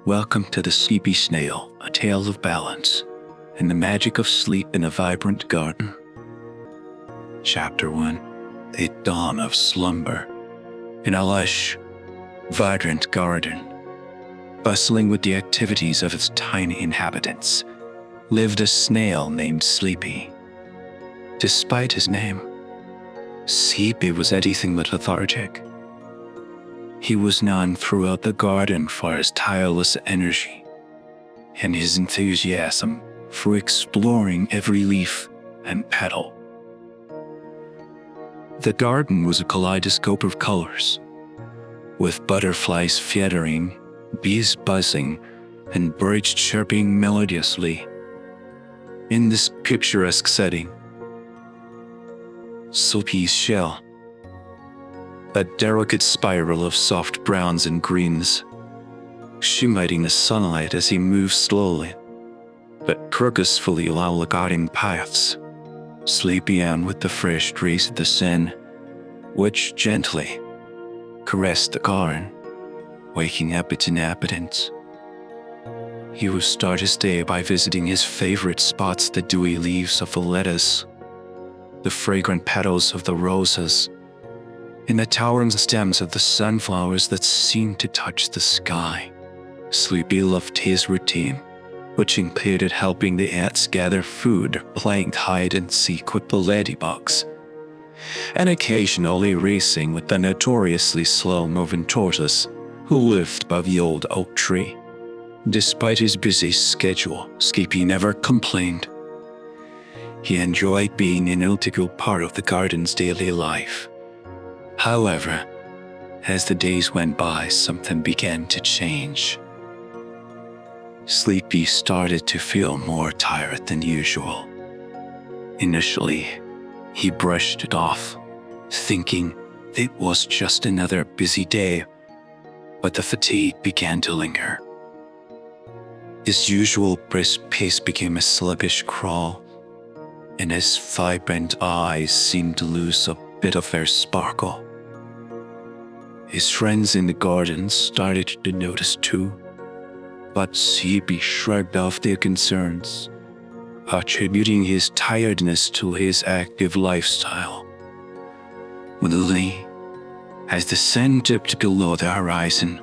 Welcome to the Sleepy Snail, a tale of balance and the magic of sleep in a vibrant garden. Chapter 1. A Dawn of Slumber. In a lush, vibrant garden, bustling with the activities of its tiny inhabitants, lived a snail named Sleepy. Despite his name, Sleepy was anything but lethargic. He was known throughout the garden for his tireless energy and his enthusiasm for exploring every leaf and petal. The garden was a kaleidoscope of colors, with butterflies fluttering, bees buzzing, and birds chirping melodiously. In this picturesque setting, Sleepy's shell, a delicate spiral of soft browns and greens, shimmered in the sunlight as he moved slowly, but purposefully along the garden paths, Sleepy on with the fresh breeze of the sun, which gently caressed the garden, waking up its inhabitants. He would start his day by visiting his favorite spots: the dewy leaves of the lettuce, the fragrant petals of the roses, and the towering stems of the sunflowers that seemed to touch the sky. Sleepy loved his routine, which included helping the ants gather food, playing hide and seek with the ladybugs, and occasionally racing with the notoriously slow-moving tortoise who lived above the old oak tree. Despite his busy schedule, Sleepy never complained. He enjoyed being an integral part of the garden's daily life. However, as the days went by, something began to change. Sleepy started to feel more tired than usual. Initially, he brushed it off, thinking it was just another busy day, but the fatigue began to linger. His usual brisk pace became a sluggish crawl, and his vibrant eyes seemed to lose a bit of their sparkle. His friends in the garden started to notice too, but Sleepy shrugged off their concerns, attributing his tiredness to his active lifestyle. Suddenly, as the sun dipped below the horizon,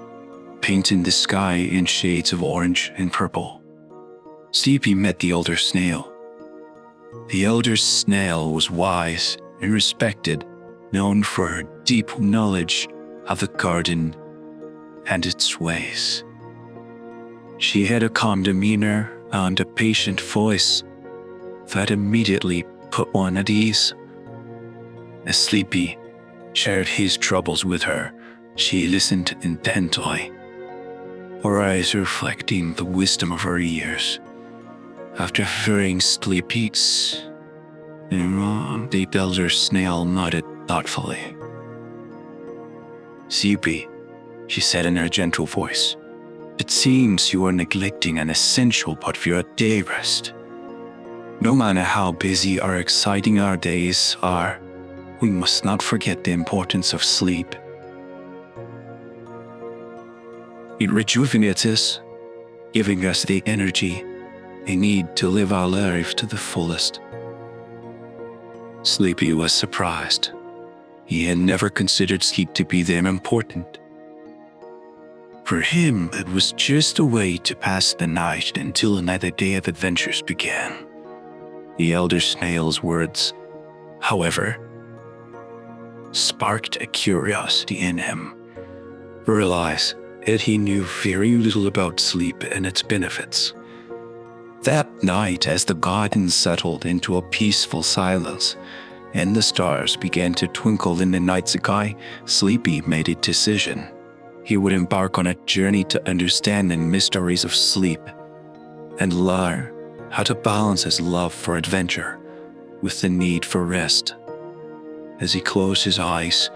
painting the sky in shades of orange and purple, Sleepy met the elder snail. The elder snail was wise and respected, known for her deep knowledge of the garden and its ways. She had a calm demeanor and a patient voice that immediately put one at ease. As Sleepy shared his troubles with her, she listened intently, her eyes reflecting the wisdom of her years. After hearing Sleepy's, the elder snail nodded thoughtfully. "Sleepy," she said in her gentle voice, "it seems you are neglecting an essential part of your day rest. No matter how busy or exciting our days are, we must not forget the importance of sleep. It rejuvenates us, giving us the energy we need to live our life to the fullest." Sleepy was surprised. He had never considered sleep to be that important. For him, it was just a way to pass the night until another day of adventures began. The elder snail's words, however, sparked a curiosity in him. Realized that he knew very little about sleep and its benefits. That night, as the garden settled into a peaceful silence, and the stars began to twinkle in the night sky, Sleepy made a decision. He would embark on a journey to understand the mysteries of sleep and learn how to balance his love for adventure with the need for rest. As he closed his eyes,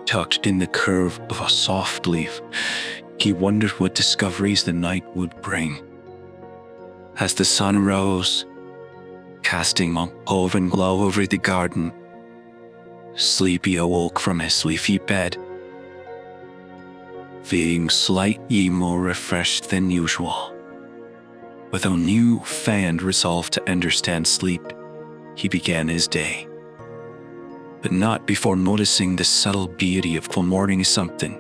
tucked in the curve of a soft leaf, he wondered what discoveries the night would bring. As the sun rose, casting a golden glow over the garden, Sleepy awoke from his leafy bed feeling slightly more refreshed than usual. With a newfound resolve to understand sleep, he began his day. But not before noticing the subtle beauty of morning something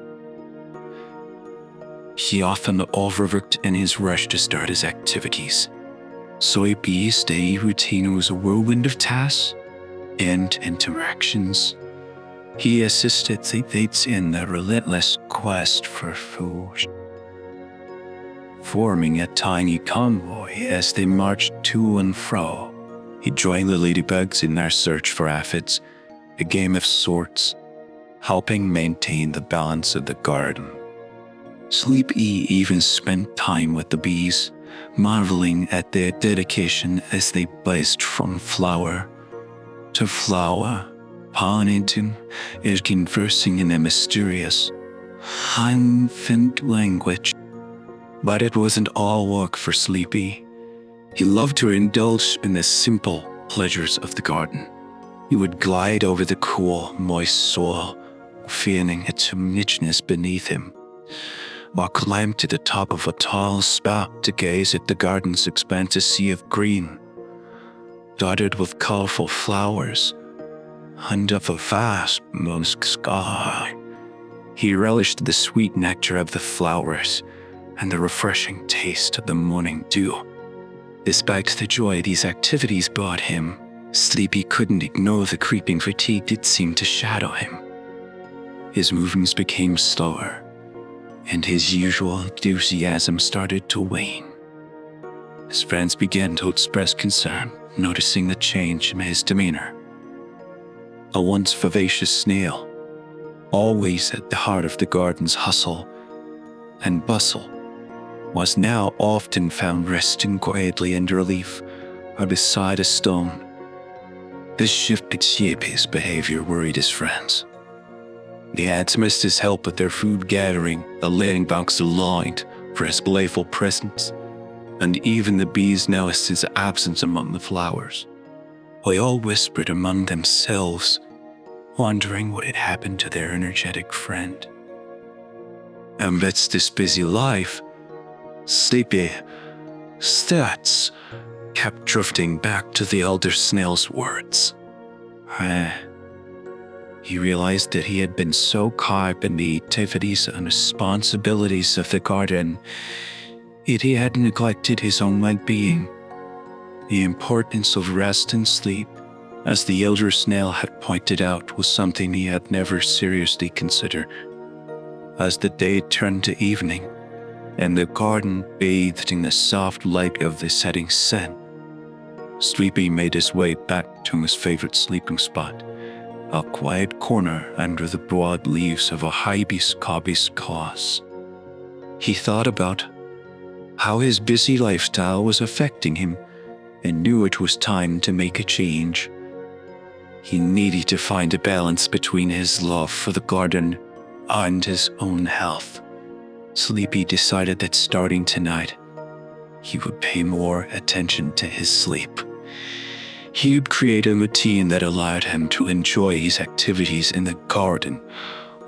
he often overlooked in his rush to start his activities. Sleepy's daily routine was a whirlwind of tasks and interactions. He assisted the dates in the relentless quest for food, forming a tiny convoy as they marched to and fro. He joined the ladybugs in their search for aphids, a game of sorts, helping maintain the balance of the garden. Sleepy even spent time with the bees, marveling at their dedication as they buzzed from flower to flower, pollinating and conversing in a mysterious, infant language. But it wasn't all work for Sleepy. He loved to indulge in the simple pleasures of the garden. He would glide over the cool, moist soil, feeling its richness beneath him, or climb to the top of a tall spout to gaze at the garden's expansive sea of green, dotted with colorful flowers, under the vast moon sky. He relished the sweet nectar of the flowers and the refreshing taste of the morning dew. Despite the joy these activities brought him, Sleepy couldn't ignore the creeping fatigue that seemed to shadow him. His movements became slower, and his usual enthusiasm started to wane. His friends began to express concern, noticing the change in his demeanor. A once vivacious Snail, always at the heart of the garden's hustle and bustle, was now often found resting quietly under a leaf or beside a stone. This shift in Sleepy's behavior worried his friends. They had to miss his help with their food gathering, the ladybugs aligned for his playful presence, and even the bees noticed his absence among the flowers. They all whispered among themselves, wondering what had happened to their energetic friend. Amidst this busy life, Sleepy's thoughts kept drifting back to the elder Snail's words. He realized that he had been so caught up in the activities and responsibilities of the garden that he had neglected his own well-being. The importance of rest and sleep, as the elder Snail had pointed out, was something he had never seriously considered. As the day turned to evening, and the garden bathed in the soft light of the setting sun, Sleepy made his way back to his favorite sleeping spot, a quiet corner under the broad leaves of a hibiscus. He thought about how his busy lifestyle was affecting him and knew it was time to make a change. He needed to find a balance between his love for the garden and his own health. Sleepy decided that starting tonight, he would pay more attention to his sleep. He would create a routine that allowed him to enjoy his activities in the garden,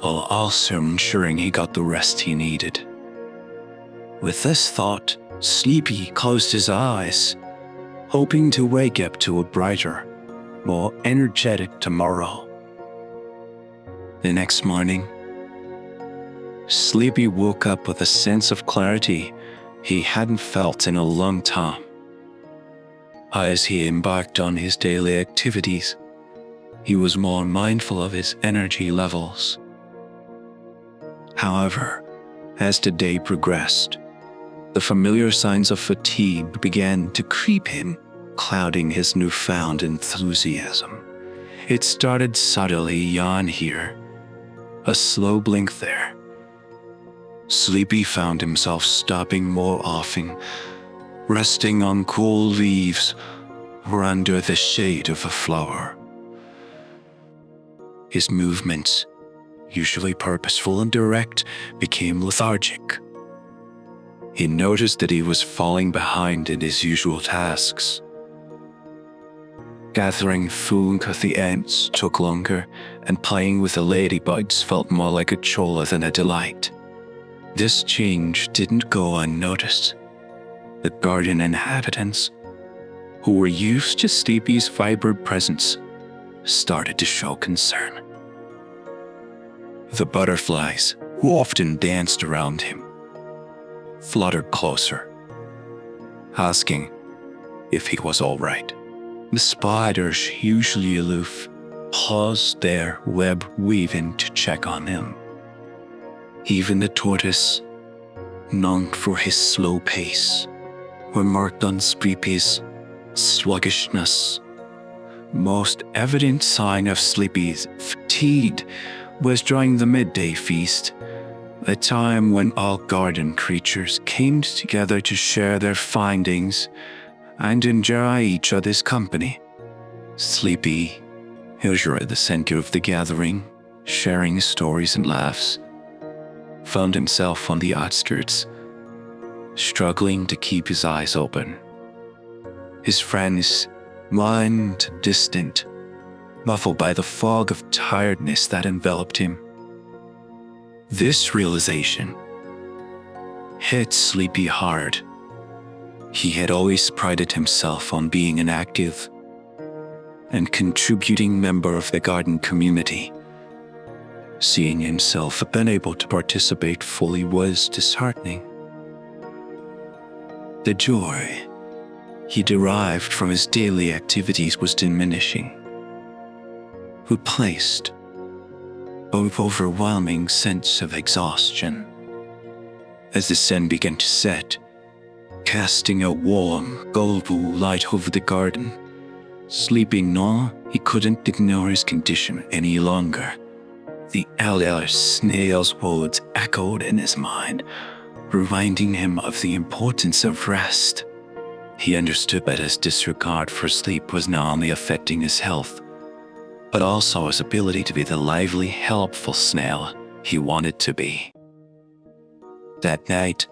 while also ensuring he got the rest he needed. With this thought, Sleepy closed his eyes, hoping to wake up to a brighter, more energetic tomorrow. The next morning, Sleepy woke up with a sense of clarity he hadn't felt in a long time. As he embarked on his daily activities, he was more mindful of his energy levels. However, as the day progressed, the familiar signs of fatigue began to creep in, clouding his newfound enthusiasm. It started subtly, yawn here, a slow blink there. Sleepy found himself stopping more often, resting on cool leaves or under the shade of a flower. His movements, usually purposeful and direct, became lethargic. He noticed that he was falling behind in his usual tasks. Gathering food at the ants took longer, and playing with the ladybugs felt more like a chore than a delight. This change didn't go unnoticed. The garden inhabitants, who were used to Sleepy's vibrant presence, started to show concern. The butterflies, who often danced around him, fluttered closer, asking if he was all right. The spiders, usually aloof, paused their web weaving to check on him. Even the tortoise, known for his slow pace, remarked on Sleepy's sluggishness. Most evident sign of Sleepy's fatigue was during the midday feast, a time when all garden creatures came together to share their findings and enjoy each other's company. Sleepy, usually at the center of the gathering, sharing stories and laughs, found himself on the outskirts, struggling to keep his eyes open. His friends, mind distant, muffled by the fog of tiredness that enveloped him. This realization hit Sleepy hard. He had always prided himself on being an active and contributing member of the garden community. Seeing himself unable to participate fully was disheartening. The joy he derived from his daily activities was diminishing, replaced by an overwhelming sense of exhaustion. As the sun began to set, casting a warm, golden light over the garden, Sleepy knew he couldn't ignore his condition any longer. The elder Snail's words echoed in his mind, reminding him of the importance of rest. He understood that his disregard for sleep was not only affecting his health, but also his ability to be the lively, helpful Snail he wanted to be. That night,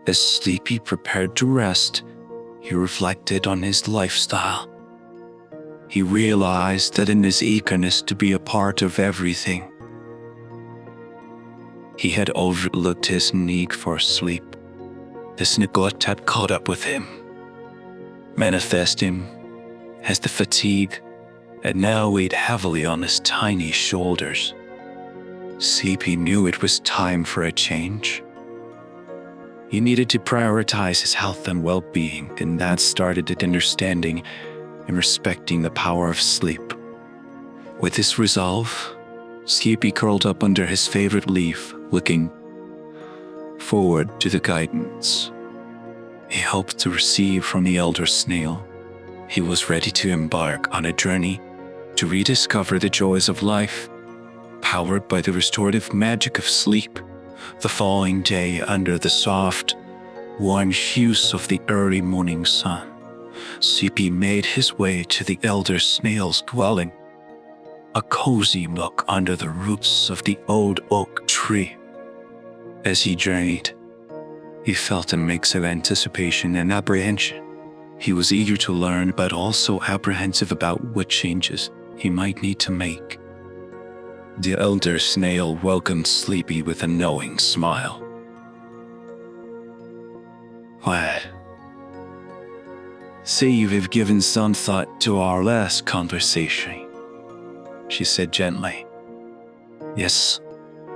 as Sleepy prepared to rest, he reflected on his lifestyle. He realized that in his eagerness to be a part of everything, he had overlooked his need for sleep. This neglect had caught up with him, manifesting as the fatigue had now weighed heavily on his tiny shoulders. Sleepy knew it was time for a change. He needed to prioritize his health and well-being, and that started at understanding and respecting the power of sleep. With this resolve, Sleepy curled up under his favorite leaf, looking forward to the guidance he hoped to receive from the elder Snail. He was ready to embark on a journey to rediscover the joys of life, powered by the restorative magic of sleep. The following day, under the soft, warm hues of the early morning sun, Sleepy made his way to the elder Snail's dwelling, a cozy nook under the roots of the old oak tree. As he journeyed, he felt a mix of anticipation and apprehension. He was eager to learn, but also apprehensive about what changes he might need to make. The elder Snail welcomed Sleepy with a knowing smile. "What? Say you have given some thought to our last conversation," she said gently. "Yes,"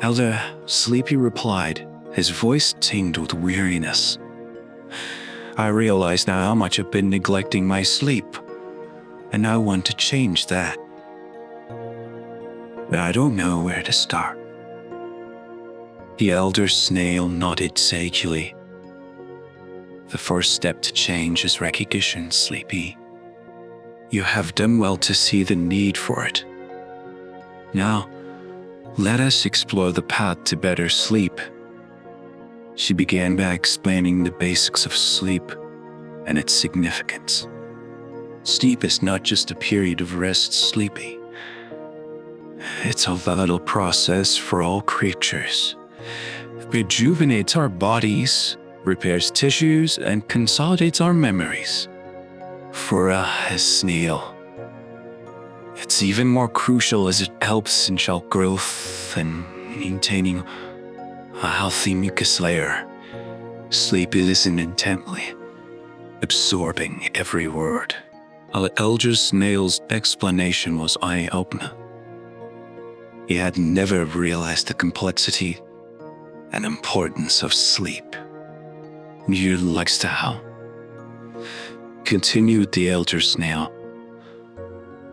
Elder Sleepy replied, his voice tinged with weariness. "I realize now how much I've been neglecting my sleep, and I want to change that. But I don't know where to start." The elder Snail nodded sagely. "The first step to change is recognition, Sleepy. You have done well to see the need for it. Now, let us explore the path to better sleep." She began by explaining the basics of sleep and its significance. Sleep is not just a period of rest, Sleepy. It's a vital process for all creatures. It rejuvenates our bodies, repairs tissues, and consolidates our memories. For a snail, it's even more crucial as it helps in cell growth and maintaining a healthy mucus layer. Sleepy listened intently, absorbing every word. Elder Snail's explanation was eye-opening. He had never realized the complexity and importance of sleep. Your lifestyle, continued the Elder Snail,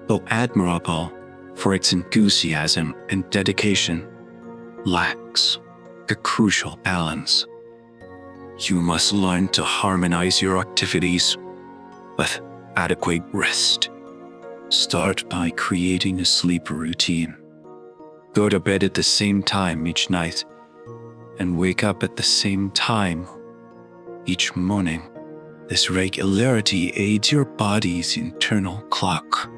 though admirable for its enthusiasm and dedication, lacks a crucial balance. You must learn to harmonize your activities with adequate rest. Start by creating a sleep routine. Go to bed at the same time each night and wake up at the same time each morning. This regularity aids your body's internal clock.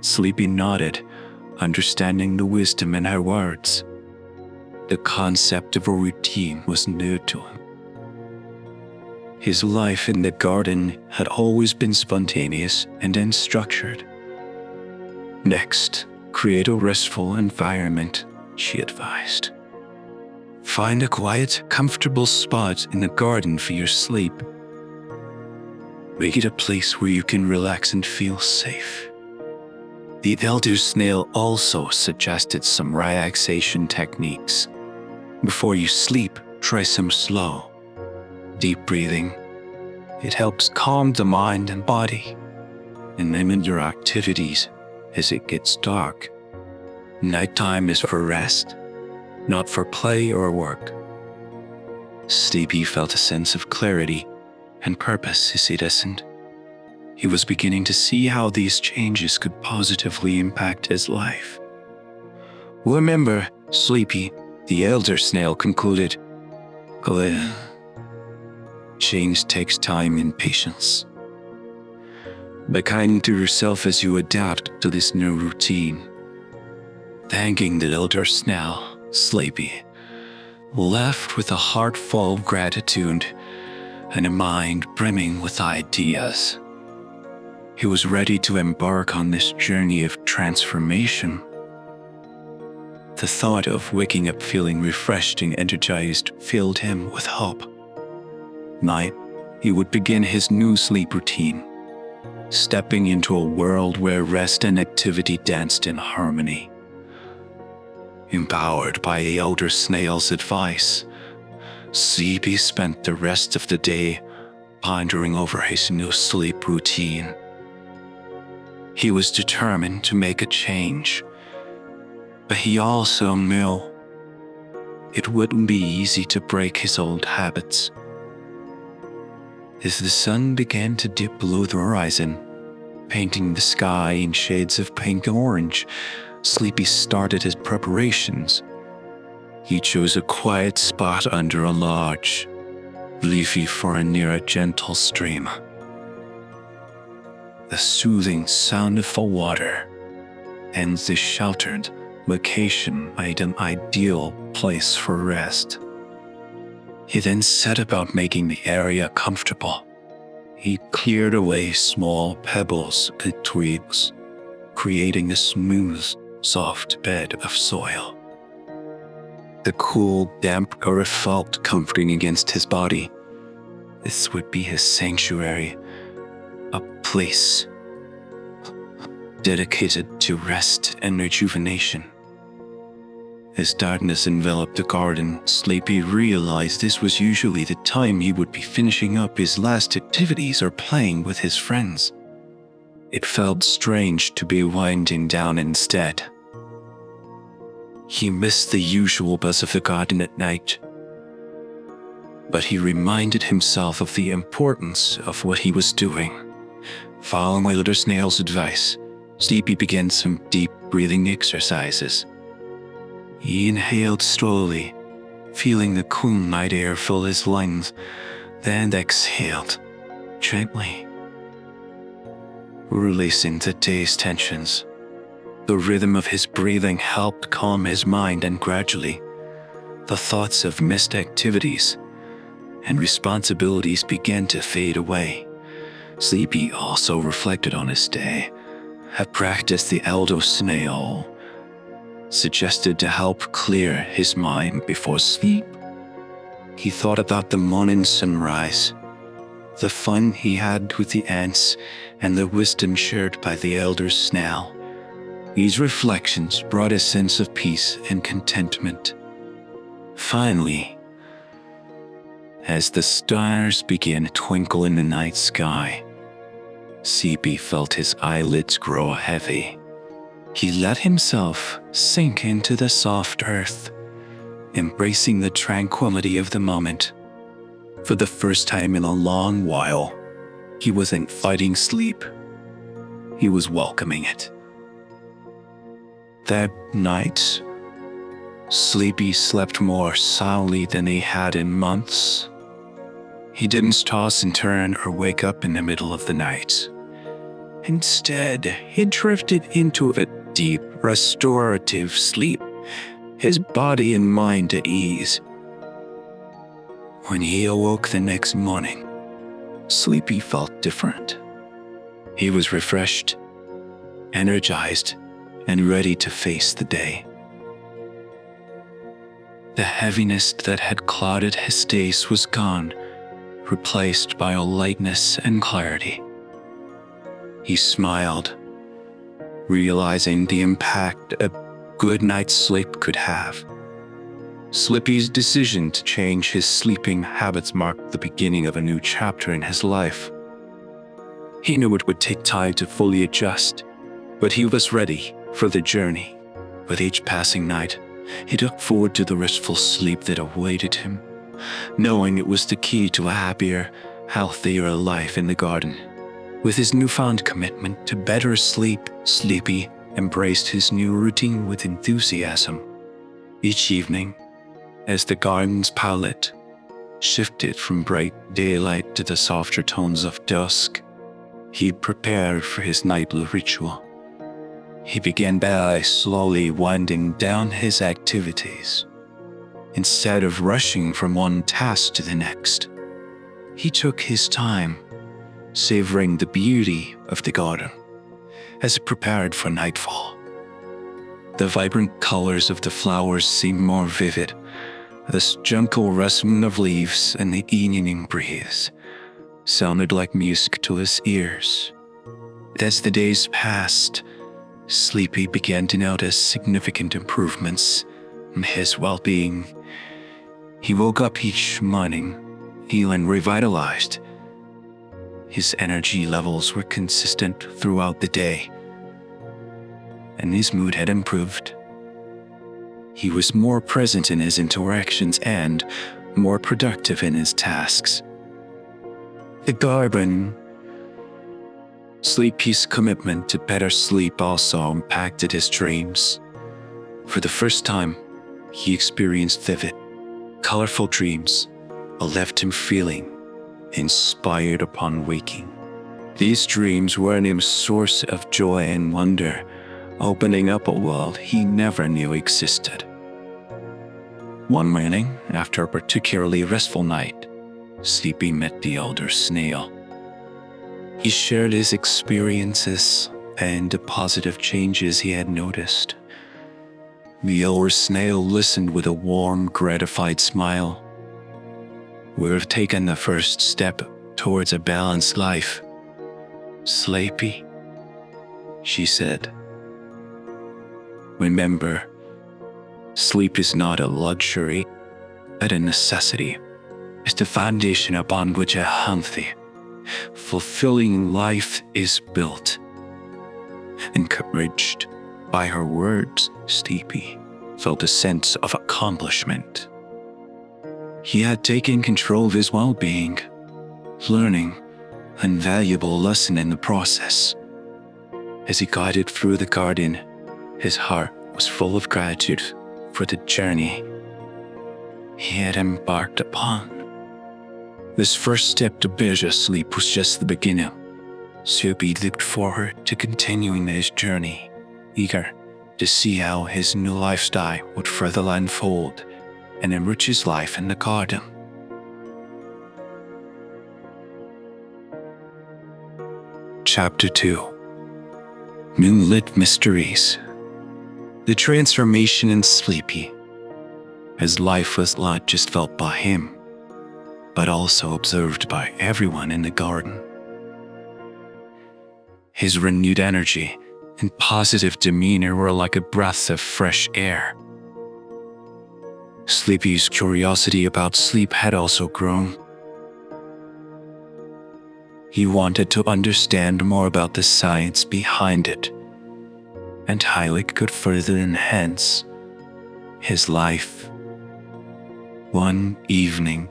Sleepy nodded, understanding the wisdom in her words. The concept of a routine was new to him. His life in the garden had always been spontaneous and unstructured. Next, create a restful environment, she advised. Find a quiet, comfortable spot in the garden for your sleep. Make it a place where you can relax and feel safe. The Elder Snail also suggested some relaxation techniques. Before you sleep, try some slow, deep breathing. It helps calm the mind and body. And limit your activities as it gets dark. Nighttime is for rest, not for play or work. Sleepy felt a sense of clarity and purpose as he listened. He was beginning to see how these changes could positively impact his life. Remember, Sleepy, the Elder Snail concluded, change takes time and patience. Be kind to yourself as you adapt to this new routine. Thanking the Elder Snail, Sleepy left with a heart full of gratitude and a mind brimming with ideas. He was ready to embark on this journey of transformation. The thought of waking up feeling refreshed and energized filled him with hope. Night, he would begin his new sleep routine, stepping into a world where rest and activity danced in harmony. Empowered by the Elder Snail's advice, Sleepy spent the rest of the day pondering over his new sleep routine. He was determined to make a change, but he also knew it wouldn't be easy to break his old habits. As the sun began to dip below the horizon, painting the sky in shades of pink and orange, Sleepy started his preparations. He chose a quiet spot under a large, leafy fern near a gentle stream. The soothing sound of the water and the sheltered location made an ideal place for rest. He then set about making the area comfortable. He cleared away small pebbles and twigs, creating a smooth, soft bed of soil. The cool, damp earth felt comforting against his body. This would be his sanctuary, a place dedicated to rest and rejuvenation. As darkness enveloped the garden, Sleepy realized this was usually the time he would be finishing up his last activities or playing with his friends. It felt strange to be winding down instead. He missed the usual buzz of the garden at night, but he reminded himself of the importance of what he was doing. Following Elder Snail's advice, Sleepy began some deep breathing exercises. He inhaled slowly, feeling the cool night air fill his lungs, then exhaled gently, releasing the day's tensions. The rhythm of his breathing helped calm his mind, and gradually, the thoughts of missed activities and responsibilities began to fade away. Sleepy also reflected on his day. A practice the Elder Snail suggested to help clear his mind before sleep. He thought about the morning sunrise, the fun he had with the ants, and the wisdom shared by the elder Snail. These reflections brought a sense of peace and contentment. Finally, as the stars began to twinkle in the night sky, Sleepy felt his eyelids grow heavy. He let himself sink into the soft earth, embracing the tranquility of the moment. For the first time in a long while, he wasn't fighting sleep. He was welcoming it. That night, Sleepy slept more soundly than he had in months. He didn't toss and turn or wake up in the middle of the night. Instead, he drifted into a deep, restorative sleep, his body and mind at ease. When he awoke the next morning, Sleepy felt different. He was refreshed, energized, and ready to face the day. The heaviness that had clouded his days was gone, replaced by a lightness and clarity. He smiled, realizing the impact a good night's sleep could have. Sleepy's decision to change his sleeping habits marked the beginning of a new chapter in his life. He knew it would take time to fully adjust, but he was ready for the journey. With each passing night, he looked forward to the restful sleep that awaited him, knowing it was the key to a happier, healthier life in the garden. With his newfound commitment to better sleep, Sleepy embraced his new routine with enthusiasm. Each evening, as the garden's palette shifted from bright daylight to the softer tones of dusk, he prepared for his nightly ritual. He began by slowly winding down his activities. Instead of rushing from one task to the next, he took his time, savoring the beauty of the garden as it prepared for nightfall. The vibrant colors of the flowers seemed more vivid, the gentle rustling of leaves and the evening breeze sounded like music to his ears. As the days passed, Sleepy began to notice significant improvements in his well-being. He woke up each morning, feeling revitalized. His energy levels were consistent throughout the day, and his mood had improved. He was more present in his interactions and more productive in his tasks. The garden. Sleepy's commitment to better sleep also impacted his dreams. For the first time, he experienced vivid, colorful dreams that left him feeling inspired upon waking. These dreams were a source of joy and wonder, opening up a world he never knew existed. One morning, after a particularly restful night, Sleepy met the elder Snail. He shared his experiences and the positive changes he had noticed. The elder Snail listened with a warm, gratified smile. "We've taken the first step towards a balanced life, Sleepy," she said. "Remember, sleep is not a luxury, but a necessity. It's the foundation upon which a healthy, fulfilling life is built." Encouraged by her words, Sleepy felt a sense of accomplishment. He had taken control of his well-being, learning an invaluable lesson in the process. As he guided through the garden, his heart was full of gratitude for the journey he had embarked upon. This first step to better sleep was just the beginning. Sleepy looked forward to continuing his journey, eager to see how his new lifestyle would further unfold and enrich his life in the garden. Chapter 2. Moonlit Mysteries. The transformation in Sleepy. His life was not just felt by him, but also observed by everyone in the garden. His renewed energy and positive demeanor were like a breath of fresh air. Sleepy's curiosity about sleep had also grown. He wanted to understand more about the science behind it and how it could further enhance his life. One evening,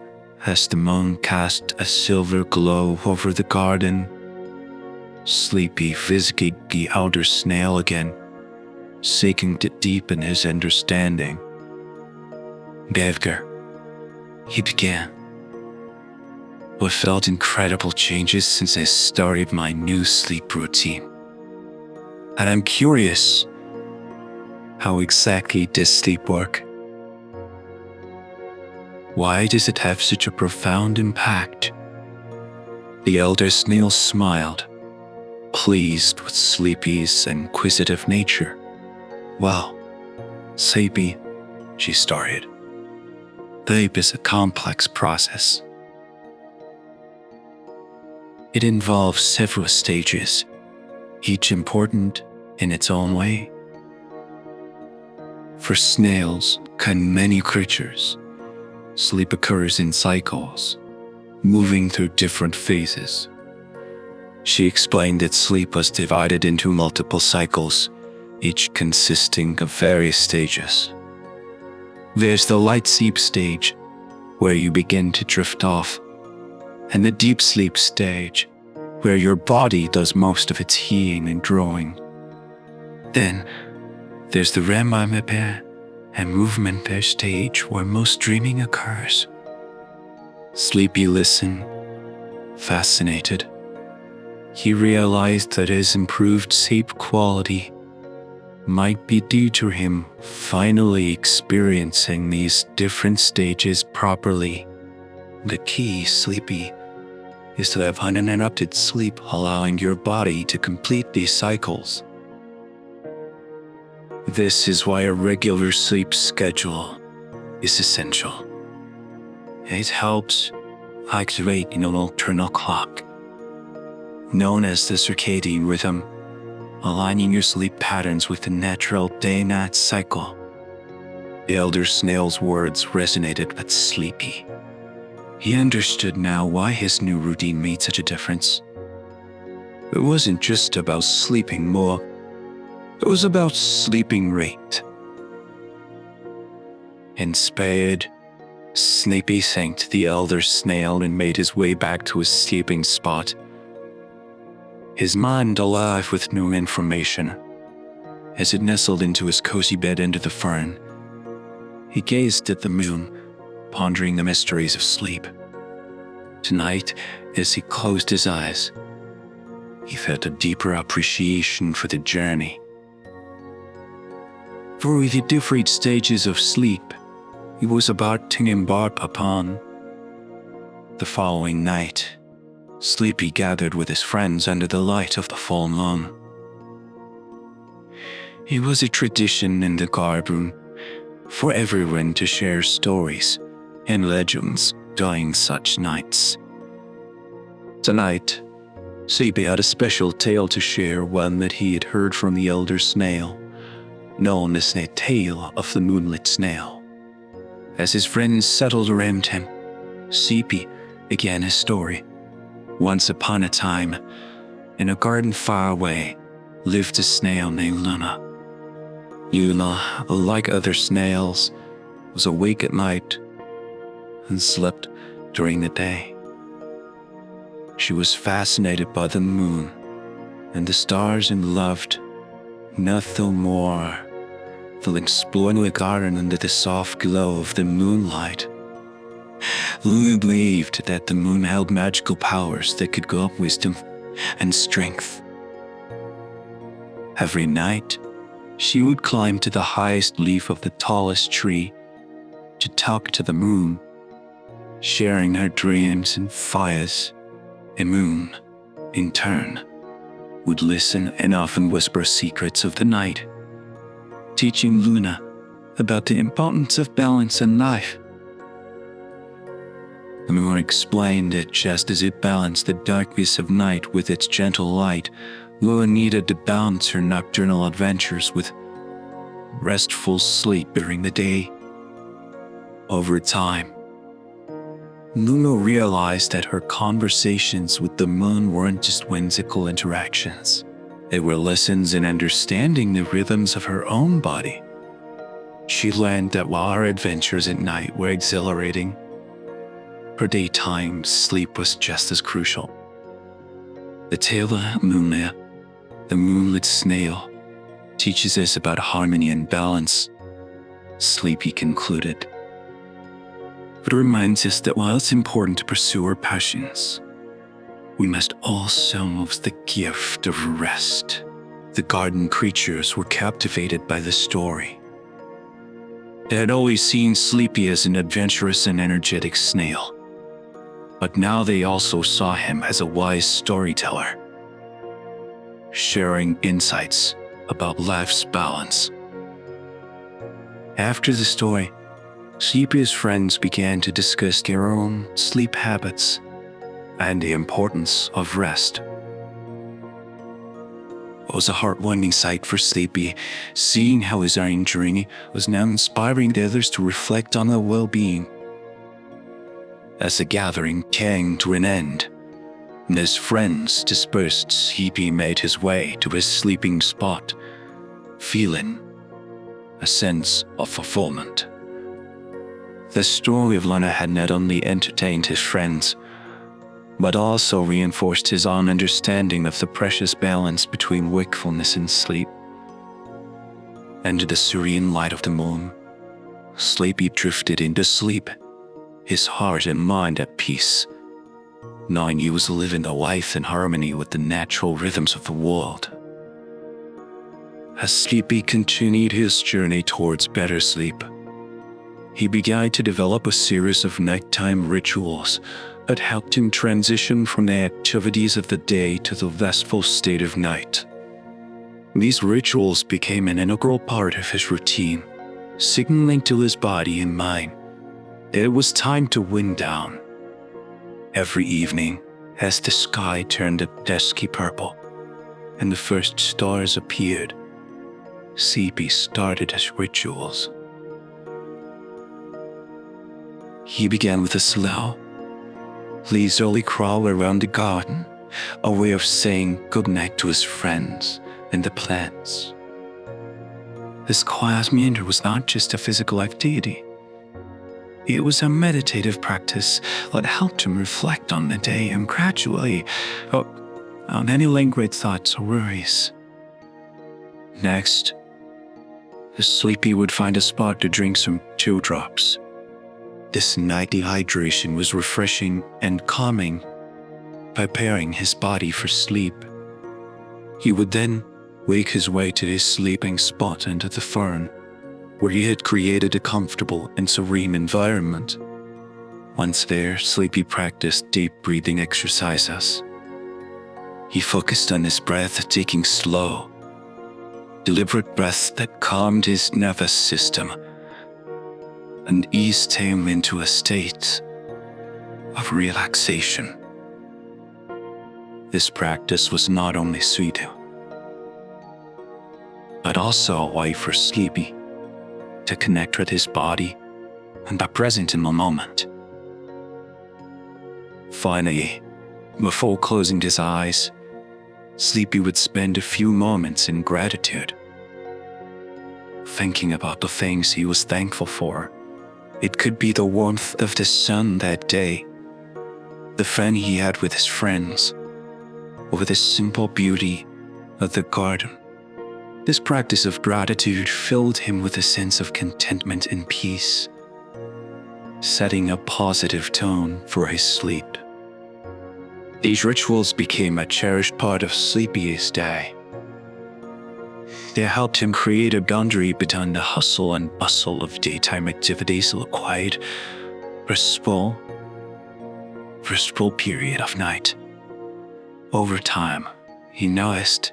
as the moon cast a silver glow over the garden, Sleepy visited the elder Snail again, seeking to deepen his understanding. "Bevger," he began, "I've felt incredible changes since I started my new sleep routine. And I'm curious, how exactly does sleep work? Why does it have such a profound impact?" The elder Snail smiled, pleased with Sleepy's inquisitive nature. "Well, Sleepy," she started, "sleep is a complex process. It involves several stages, each important in its own way. For snails and many creatures, sleep occurs in cycles, moving through different phases." She explained that sleep was divided into multiple cycles, each consisting of various stages. There's the light sleep stage, where you begin to drift off, and the deep sleep stage, where your body does most of its healing and growing. Then, there's the REM and movement stage, where most dreaming occurs. Sleepy listened, fascinated. He realized that his improved sleep quality might be due to him finally experiencing these different stages properly. The key, Sleepy, is to have uninterrupted sleep, allowing your body to complete these cycles. This is why a regular sleep schedule is essential. It helps activate an internal clock, known as the circadian rhythm, aligning your sleep patterns with the natural day-night cycle. The elder Snail's words resonated with Sleepy. He understood now why his new routine made such a difference. It wasn't just about sleeping more, it was about sleeping right. Inspired, Sleepy thanked the elder Snail and made his way back to his sleeping spot, his mind alive with new information. As it nestled into his cozy bed under the fern, he gazed at the moon, pondering the mysteries of sleep. Tonight, as he closed his eyes, he felt a deeper appreciation for the journey. For the different stages of sleep he was about to embark upon. The following night, Sleepy gathered with his friends under the light of the full moon. It was a tradition in the garden for everyone to share stories and legends during such nights. Tonight, Sleepy had a special tale to share, one that he had heard from the elder Snail, known as the Tale of the Moonlit Snail. As his friends settled around him, Sleepy began his story. Once upon a time, in a garden far away, lived a snail named Luna. Luna, like other snails, was awake at night and slept during the day. She was fascinated by the moon and the stars and loved nothing more than exploring the garden under the soft glow of the moonlight. Luna believed that the moon held magical powers that could give wisdom and strength. Every night, she would climb to the highest leaf of the tallest tree to talk to the moon, sharing her dreams and fears. The moon, in turn, would listen and often whisper secrets of the night, teaching Luna about the importance of balance in life. The moon explained that just as it balanced the darkness of night with its gentle light, Luna needed to balance her nocturnal adventures with restful sleep during the day. Over time, Luna realized that her conversations with the moon weren't just whimsical interactions. They were lessons in understanding the rhythms of her own body. She learned that while her adventures at night were exhilarating, her daytime sleep was just as crucial. The tale of Moonlit, the moonlit snail, teaches us about harmony and balance. Sleepy concluded. It reminds us that while it's important to pursue our passions, we must also have the gift of rest. The garden creatures were captivated by the story. They had always seen Sleepy as an adventurous and energetic snail, but now they also saw him as a wise storyteller, sharing insights about life's balance. After the story, Sleepy's friends began to discuss their own sleep habits and the importance of rest. It was a heartwarming sight for Sleepy, seeing how his own journey was now inspiring the others to reflect on their well-being. As the gathering came to an end, and his friends dispersed, Sleepy made his way to his sleeping spot, feeling a sense of fulfillment. The story of Luna had not only entertained his friends, but also reinforced his own understanding of the precious balance between wakefulness and sleep. Under the serene light of the moon, Sleepy drifted into sleep, his heart and mind at peace, knowing he was living a life in harmony with the natural rhythms of the world. As Sleepy continued his journey towards better sleep, he began to develop a series of nighttime rituals that helped him transition from the activities of the day to the restful state of night. These rituals became an integral part of his routine, signaling to his body and mind that it was time to wind down. Every evening, as the sky turned a dusky purple and the first stars appeared, Sleepy started his rituals. He began with a slow, leisurely crawl around the garden, a way of saying goodnight to his friends and the plants. This quiet meander was not just a physical activity. It was a meditative practice that helped him reflect on the day and gradually on any lingering thoughts or worries. Next, the Sleepy would find a spot to drink some dewdrops. This nightly hydration was refreshing and calming, preparing his body for sleep. He would then wake his way to his sleeping spot under the fern, where he had created a comfortable and serene environment. Once there, Sleepy practiced deep breathing exercises. He focused on his breath, taking slow, deliberate breaths that calmed his nervous system and eased him into a state of relaxation. This practice was not only soothing, but also a way for Sleepy to connect with his body and be present in the moment. Finally, before closing his eyes, Sleepy would spend a few moments in gratitude, thinking about the things he was thankful for. It could be the warmth of the sun that day, the fun he had with his friends, or the simple beauty of the garden. This practice of gratitude filled him with a sense of contentment and peace, setting a positive tone for his sleep. These rituals became a cherished part of Sleepy's day. They helped him create a boundary between the hustle and bustle of daytime activities and a quiet, restful period of night. Over time, he noticed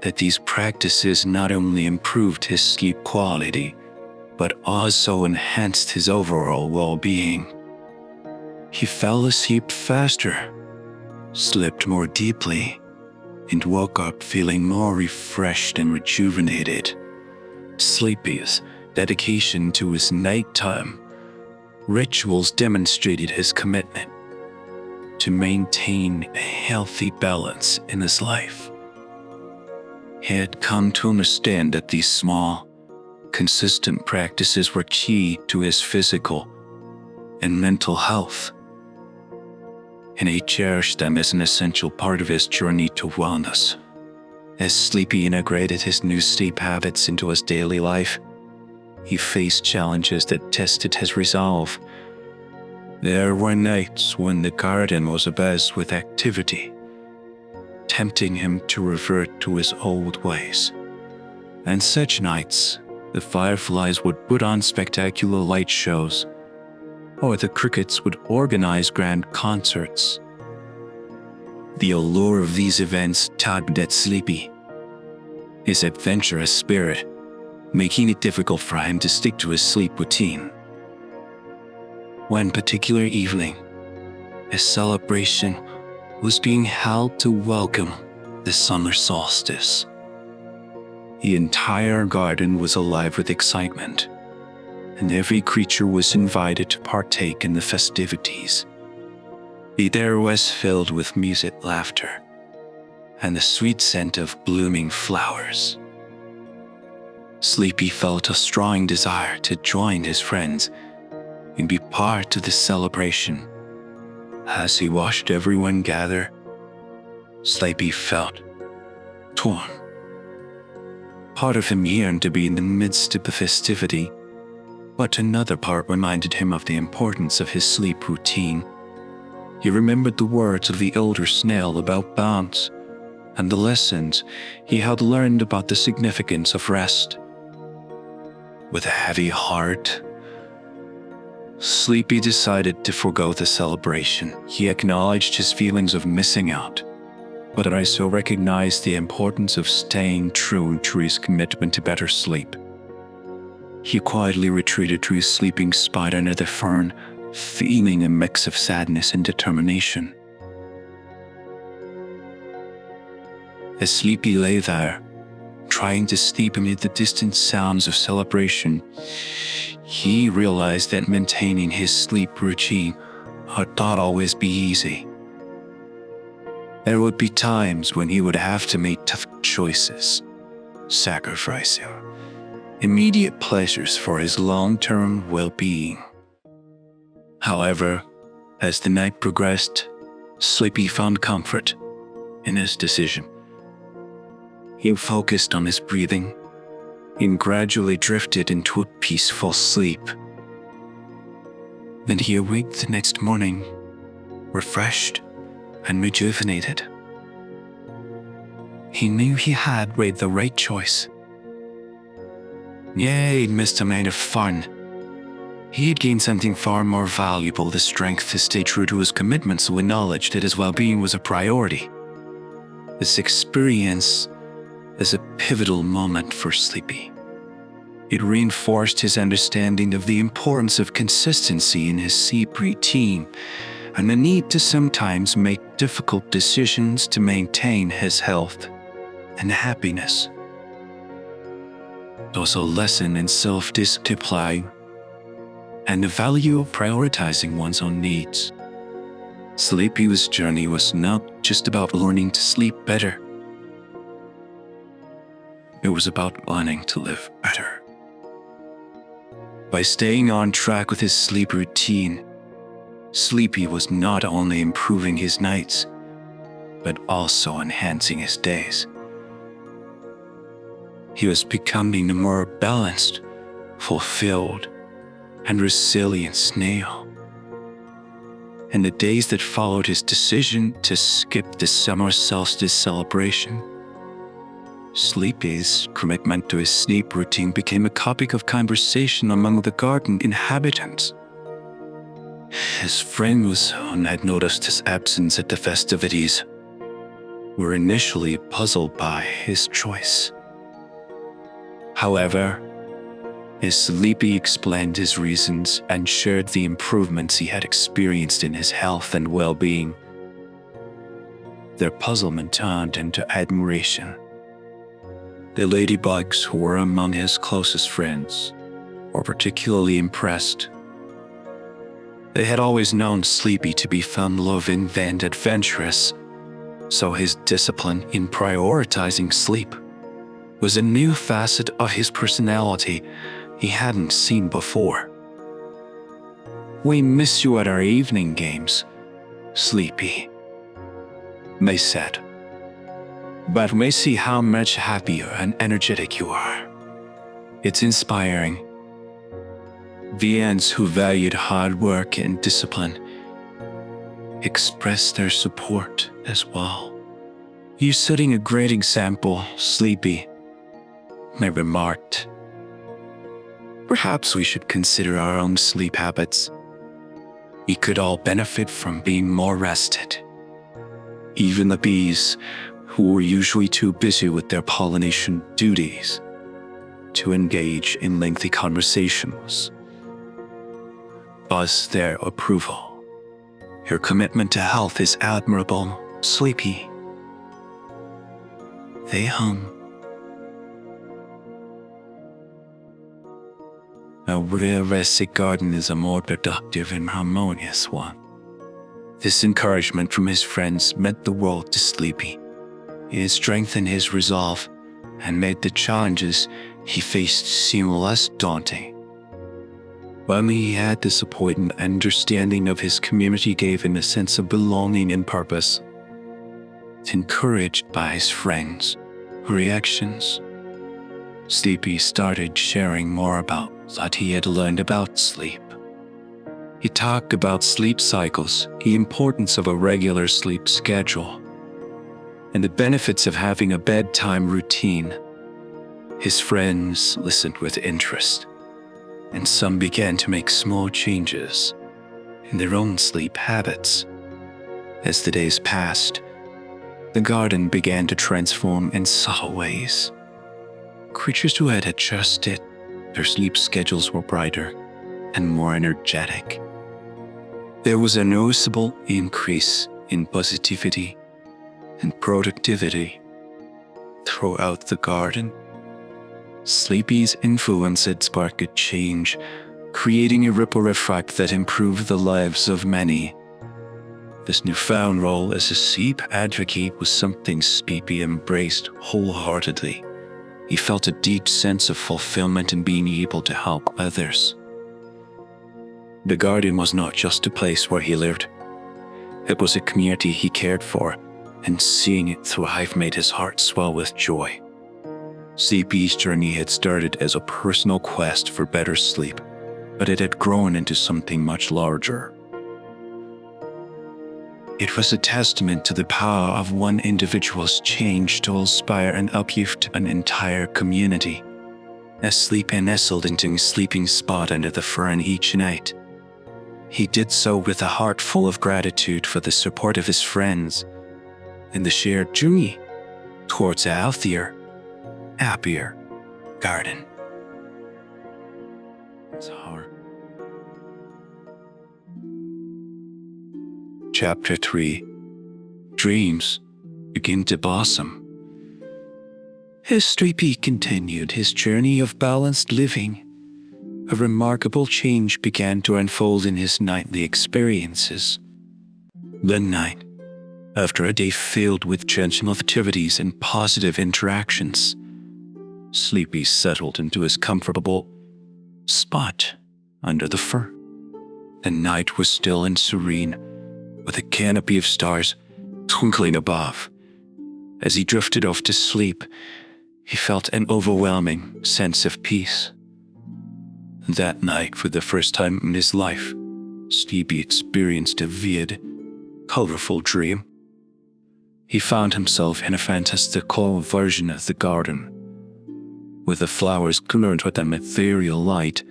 that these practices not only improved his sleep quality, but also enhanced his overall well-being. He fell asleep faster, slept more deeply, and woke up feeling more refreshed and rejuvenated. Sleepy's dedication to his nighttime rituals demonstrated his commitment to maintain a healthy balance in his life. He had come to understand that these small, consistent practices were key to his physical and mental health, and he cherished them as an essential part of his journey to wellness. As Sleepy integrated his new sleep habits into his daily life, he faced challenges that tested his resolve. There were nights when the garden was abuzz with activity, tempting him to revert to his old ways. And such nights, the fireflies would put on spectacular light shows, or the crickets would organize grand concerts. The allure of these events tugged at Sleepy, his adventurous spirit, making it difficult for him to stick to his sleep routine. One particular evening, a celebration was being held to welcome the summer solstice. The entire garden was alive with excitement, and every creature was invited to partake in the festivities. The air was filled with music, laughter, and the sweet scent of blooming flowers. Sleepy felt a strong desire to join his friends and be part of the celebration. As he watched everyone gather, Sleepy felt torn. Part of him yearned to be in the midst of the festivity, but another part reminded him of the importance of his sleep routine. He remembered the words of the elder Snail about balance and the lessons he had learned about the significance of rest. With a heavy heart, Sleepy decided to forego the celebration. He acknowledged his feelings of missing out, but also recognized the importance of staying true to his commitment to better sleep. He quietly retreated to his sleeping spot under the fern, feeling a mix of sadness and determination. As Sleepy lay there, trying to sleep amid the distant sounds of celebration, he realized that maintaining his sleep routine would not always be easy. There would be times when he would have to make tough choices, sacrificing immediate pleasures for his long-term well-being. However, as the night progressed, Sleepy found comfort in his decision. He focused on his breathing and gradually drifted into a peaceful sleep. Then he awoke the next morning, refreshed and rejuvenated. He knew he had made the right choice. Yeah, he'd missed a night of fun. He had gained something far more valuable, the strength to stay true to his commitments with knowledge that his well-being was a priority. This experience is a pivotal moment for Sleepy. It reinforced his understanding of the importance of consistency in his sleep routine and the need to sometimes make difficult decisions to maintain his health and happiness. It also a lesson in self-discipline and the value of prioritizing one's own needs. Sleepy's journey was not just about learning to sleep better. It was about learning to live better. By staying on track with his sleep routine, Sleepy was not only improving his nights, but also enhancing his days. He was becoming a more balanced, fulfilled, and resilient Snail. In the days that followed his decision to skip the summer solstice celebration, Sleepy's commitment to his sleep routine became a topic of conversation among the garden inhabitants. His friends who had noticed his absence at the festivities were initially puzzled by his choice. However, As Sleepy explained his reasons and shared the improvements he had experienced in his health and well-being, their puzzlement turned into admiration. The ladybugs, who were among his closest friends, were particularly impressed. They had always known Sleepy to be fun-loving and adventurous, so his discipline in prioritizing sleep was a new facet of his personality he hadn't seen before. "We miss you at our evening games, Sleepy," they said. "But we see how much happier and energetic you are. It's inspiring." The ants, who valued hard work and discipline, expressed their support as well. "You're setting a great example, Sleepy," they remarked. "Perhaps we should consider our own sleep habits. We could all benefit from being more rested." Even the bees, who were usually too busy with their pollination duties to engage in lengthy conversations, buzzed their approval. "Your commitment to health is admirable, Sleepy," they hummed. "A realistic garden is a more productive and harmonious one." This encouragement from his friends meant the world to Sleepy. It strengthened his resolve and made the challenges he faced seem less daunting. When he had the support and understanding of his community gave him a sense of belonging and purpose. Encouraged by his friends' reactions, Sleepy started sharing more about what he had learned about sleep. He talked about sleep cycles, the importance of a regular sleep schedule, and the benefits of having a bedtime routine. His friends listened with interest, and some began to make small changes in their own sleep habits. As the days passed, the garden began to transform in subtle ways. Creatures who had adjusted their sleep schedules were brighter and more energetic. There was a noticeable increase in positivity and productivity throughout the garden. Sleepy's influence had sparked a change, creating a ripple effect that improved the lives of many. This newfound role as a sleep advocate was something Sleepy embraced wholeheartedly. He felt a deep sense of fulfillment in being able to help others. The garden was not just a place where he lived. It was a community he cared for, and seeing it thrive made his heart swell with joy. Sleepy's journey had started as a personal quest for better sleep, but it had grown into something much larger. It was a testament to the power of one individual's change to inspire and uplift an entire community. As Sleepy nestled into his sleeping spot under the fern each night, he did so with a heart full of gratitude for the support of his friends and the shared journey towards a healthier, happier garden. It's hard. Chapter 3. Dreams begin to blossom. As Sleepy continued his journey of balanced living, a remarkable change began to unfold in his nightly experiences. One night, after a day filled with gentle activities and positive interactions, Sleepy settled into his comfortable spot under the fir. The night was still and serene, with a canopy of stars twinkling above. As he drifted off to sleep, he felt an overwhelming sense of peace. That night, for the first time in his life, Sleepy experienced a vivid, colorful dream. He found himself in a fantastical version of the garden, where the flowers glowed with an ethereal light,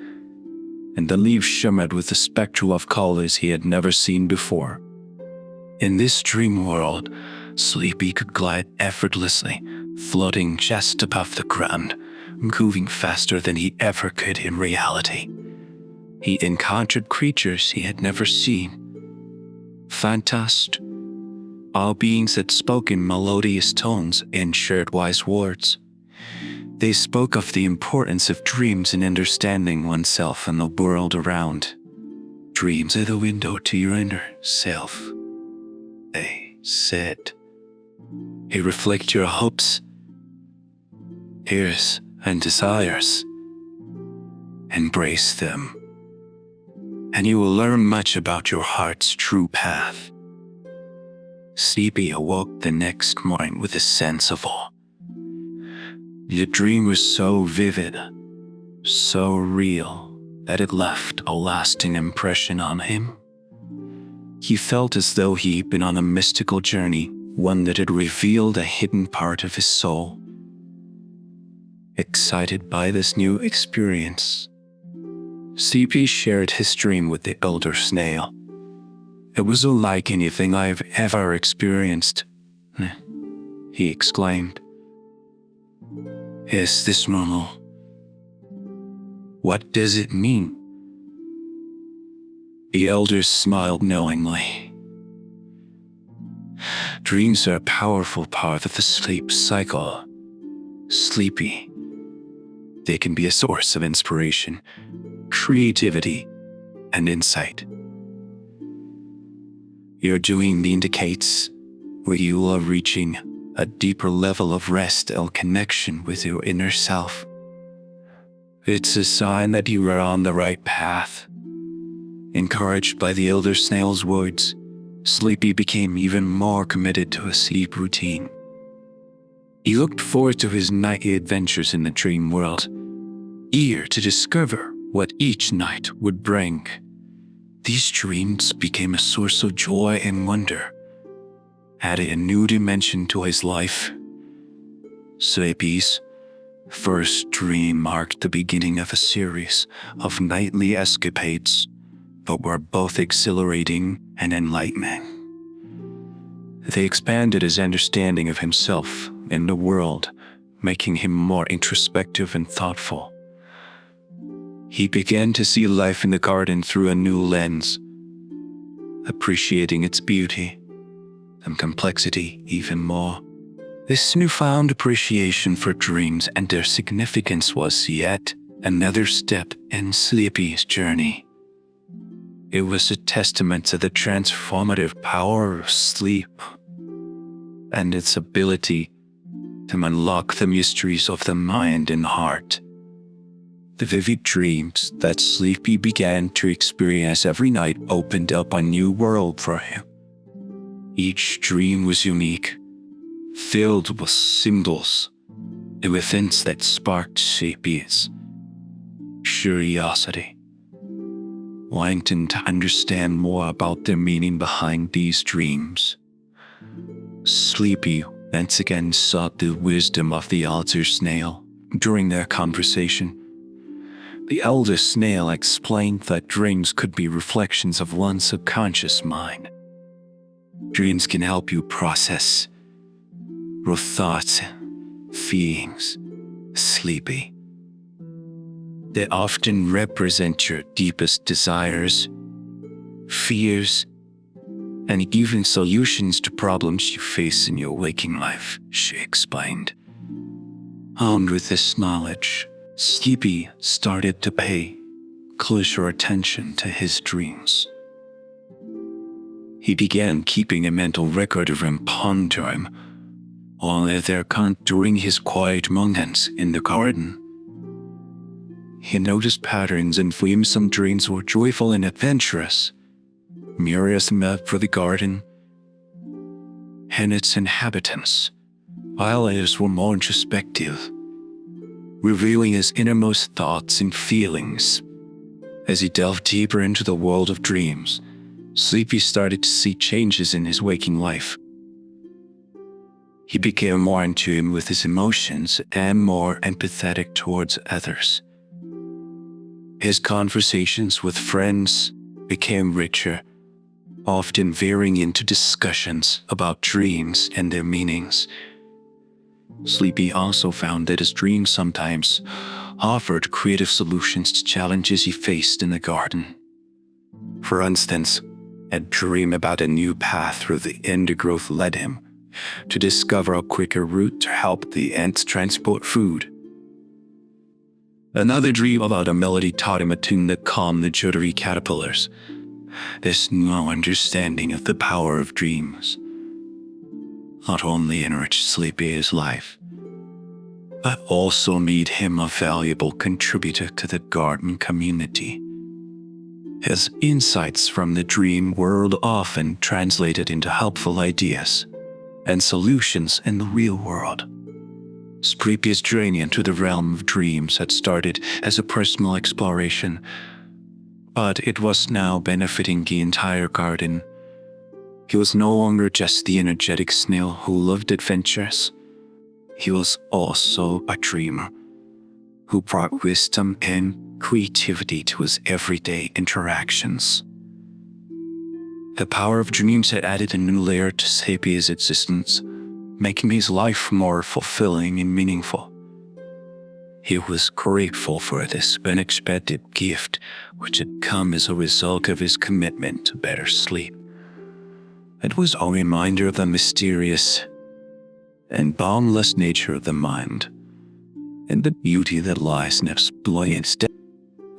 and the leaves shimmered with a spectrum of colors he had never seen before. In this dream world, Sleepy could glide effortlessly, floating just above the ground, moving faster than he ever could in reality. He encountered creatures he had never seen. Phantasms, all beings that spoke in melodious tones and shared wise words. They spoke of the importance of dreams in understanding oneself and the world around. Dreams are the window to your inner self, they said. They reflect your hopes, fears, and desires. Embrace them, and you will learn much about your heart's true path. Sleepy awoke the next morning with a sense of awe. The dream was so vivid, so real, that it left a lasting impression on him. He felt as though he'd been on a mystical journey, one that had revealed a hidden part of his soul. Excited by this new experience, CP shared his dream with the elder Snail. "It was unlike anything I've ever experienced," he exclaimed. "Is this normal? What does it mean?" The elder smiled knowingly. "Dreams are a powerful part of the sleep cycle. Sleepy. They can be a source of inspiration, creativity, and insight. Your dream indicates where you are reaching a deeper level of rest and connection with your inner self. It's a sign that you are on the right path." Encouraged by the elder Snail's words, Sleepy became even more committed to a sleep routine. He looked forward to his nightly adventures in the dream world, eager to discover what each night would bring. These dreams became a source of joy and wonder, adding a new dimension to his life. Sleepy's first dream marked the beginning of a series of nightly escapades, but were both exhilarating and enlightening. They expanded his understanding of himself and the world, making him more introspective and thoughtful. He began to see life in the garden through a new lens, appreciating its beauty and complexity even more. This newfound appreciation for dreams and their significance was yet another step in Sleepy's journey. It was a testament to the transformative power of sleep and its ability to unlock the mysteries of the mind and heart. The vivid dreams that Sleepy began to experience every night opened up a new world for him. Each dream was unique, filled with symbols and events that sparked Sleepy's curiosity, wanting to understand more about the meaning behind these dreams. Sleepy once again sought the wisdom of the elder Snail. During their conversation, the elder Snail explained that dreams could be reflections of one's subconscious mind. Dreams can help you process your thoughts, feelings, Sleepy. They often represent your deepest desires, fears, and even solutions to problems you face in your waking life, she explained. Armed with this knowledge, Sleepy started to pay closer attention to his dreams. He began keeping a mental record of them pondering all of their count during his quiet moments in the garden. He noticed patterns and themes. Some dreams were joyful and adventurous, mirrors map for the garden and its inhabitants, while others were more introspective, revealing his innermost thoughts and feelings. As he delved deeper into the world of dreams, Sleepy started to see changes in his waking life. He became more in tune with his emotions and more empathetic towards others. His conversations with friends became richer, often veering into discussions about dreams and their meanings. Sleepy also found that his dreams sometimes offered creative solutions to challenges he faced in the garden. For instance, a dream about a new path through the undergrowth led him to discover a quicker route to help the ants transport food. Another dream about a melody taught him a tune that calmed the jittery caterpillars. This new understanding of the power of dreams not only enriched Sleepy's life, but also made him a valuable contributor to the garden community. His insights from the dream world often translated into helpful ideas and solutions in the real world. Sleepy's journey into the realm of dreams had started as a personal exploration, but it was now benefiting the entire garden. He was no longer just the energetic snail who loved adventures. He was also a dreamer who brought wisdom and creativity to his everyday interactions. The power of dreams had added a new layer to Sleepy's existence, making his life more fulfilling and meaningful. He was grateful for this unexpected gift, which had come as a result of his commitment to better sleep. It was a reminder of the mysterious and boundless nature of the mind, and the beauty that lies in exploits.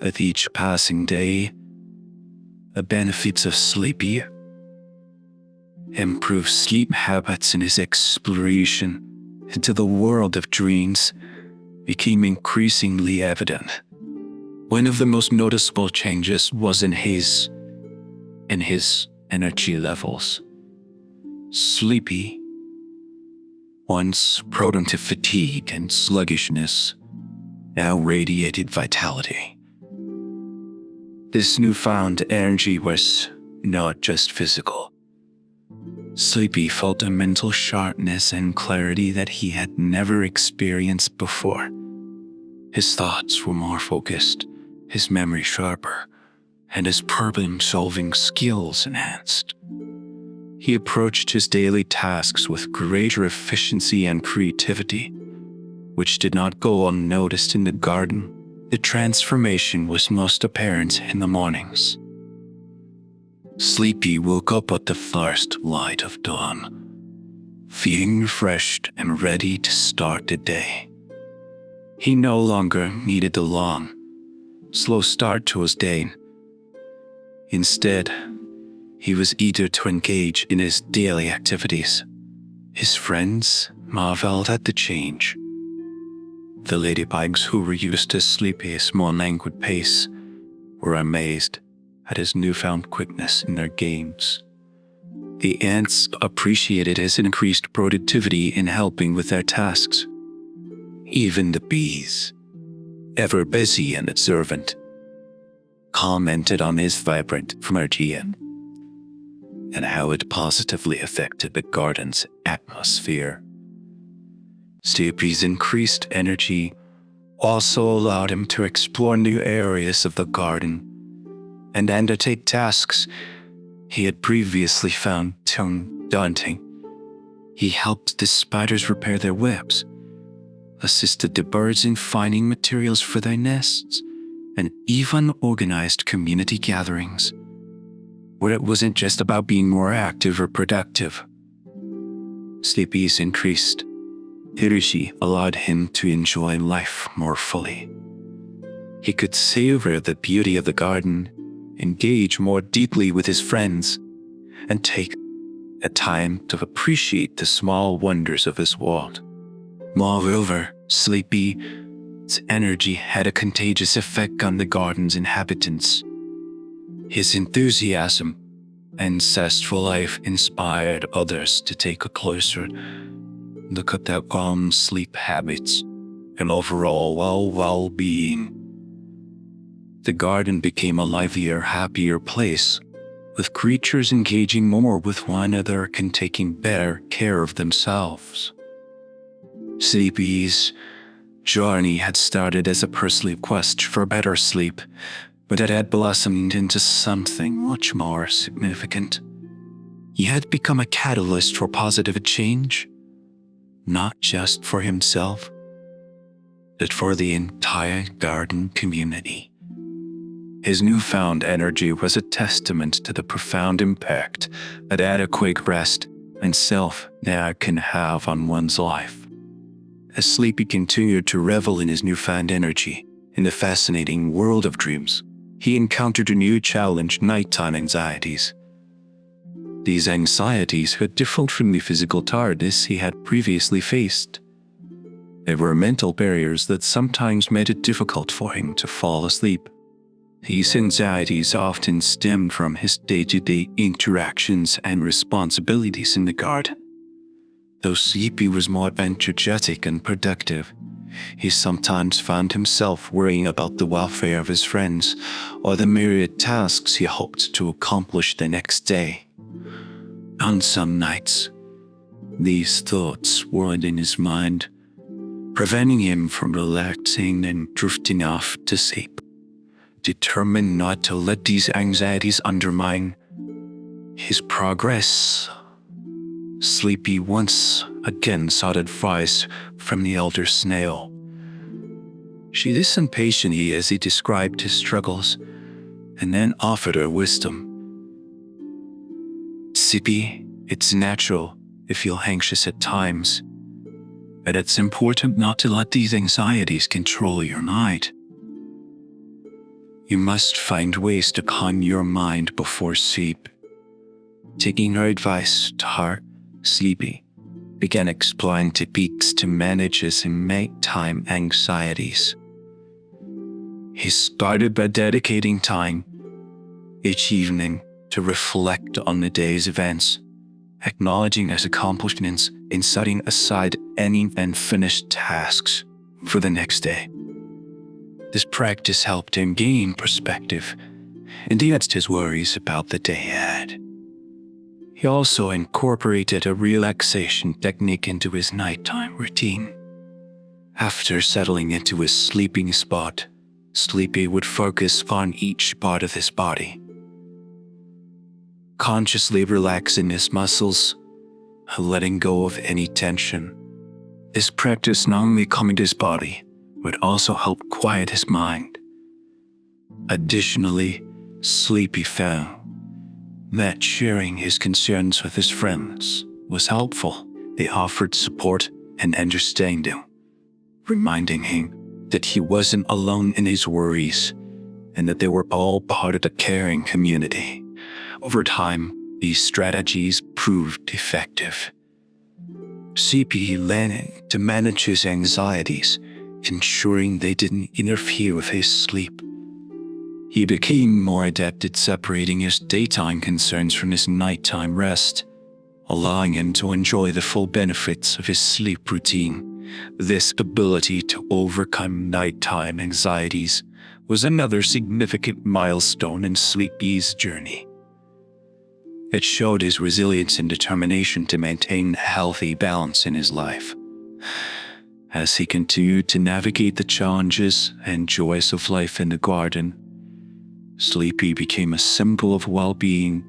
With each passing day, the benefits of Sleepy improved sleep habits and his exploration into the world of dreams became increasingly evident. One of the most noticeable changes was in his energy levels. Sleepy, once prone to fatigue and sluggishness, now radiated vitality. This newfound energy was not just physical. Sleepy felt a mental sharpness and clarity that he had never experienced before. His thoughts were more focused, his memory sharper, and his problem-solving skills enhanced. He approached his daily tasks with greater efficiency and creativity, which did not go unnoticed in the garden. The transformation was most apparent in the mornings. Sleepy woke up at the first light of dawn, feeling refreshed and ready to start the day. He no longer needed the long, slow start to his day. Instead, he was eager to engage in his daily activities. His friends marveled at the change. The ladybugs, who were used to Sleepy's more languid pace, were amazed at his newfound quickness in their games. The ants appreciated his increased productivity in helping with their tasks. Even the bees, ever busy and observant, commented on his vibrant energy and how it positively affected the garden's atmosphere. Sleepy's increased energy also allowed him to explore new areas of the garden and undertake tasks he had previously found too daunting. He helped the spiders repair their webs, assisted the birds in finding materials for their nests, and even organized community gatherings, where it wasn't just about being more active or productive. Sleepy's increased energy allowed him to enjoy life more fully. He could savor the beauty of the garden, engage more deeply with his friends, and take a time to appreciate the small wonders of his world. Moreover, Sleepy's energy had a contagious effect on the garden's inhabitants. His enthusiasm and zestful life inspired others to take a closer look at their calm sleep habits and overall well-being. The garden became a livelier, happier place, with creatures engaging more with one another and taking better care of themselves. Sleepy's journey had started as a personal quest for better sleep, but it had blossomed into something much more significant. He had become a catalyst for positive change, not just for himself, but for the entire garden community. His newfound energy was a testament to the profound impact that adequate rest and self-care can have on one's life. As Sleepy continued to revel in his newfound energy in the fascinating world of dreams, he encountered a new challenge: nighttime anxieties. These anxieties had differed from the physical tiredness he had previously faced. They were mental barriers that sometimes made it difficult for him to fall asleep. These anxieties often stemmed from his day-to-day interactions and responsibilities in the garden. Though Sleepy was more energetic and productive, he sometimes found himself worrying about the welfare of his friends or the myriad tasks he hoped to accomplish the next day. On some nights, these thoughts whirled in his mind, preventing him from relaxing and drifting off to sleep. Determined not to let these anxieties undermine his progress, Sleepy once again sought advice from the elder Snail. She listened patiently as he described his struggles, and then offered her wisdom. "Sleepy, it's natural to feel anxious at times, but it's important not to let these anxieties control your night. You must find ways to calm your mind before sleep." Taking her advice to heart, Sleepy began exploring techniques to manage his nighttime anxieties. He started by dedicating time each evening to reflect on the day's events, acknowledging his accomplishments and setting aside any unfinished tasks for the next day. This practice helped him gain perspective and eased his worries about the day ahead. He also incorporated a relaxation technique into his nighttime routine. After settling into his sleeping spot, Sleepy would focus on each part of his body, consciously relaxing his muscles, letting go of any tension. This practice not only calmed his body, but also help quiet his mind. Additionally, Sleepy found that sharing his concerns with his friends was helpful. They offered support and understanding, reminding him that he wasn't alone in his worries and that they were all part of the caring community. Over time, these strategies proved effective. Sleepy learned to manage his anxieties, ensuring they didn't interfere with his sleep. He became more adept at separating his daytime concerns from his nighttime rest, allowing him to enjoy the full benefits of his sleep routine. This ability to overcome nighttime anxieties was another significant milestone in Sleepy's journey. It showed his resilience and determination to maintain a healthy balance in his life. As he continued to navigate the challenges and joys of life in the garden, Sleepy became a symbol of well-being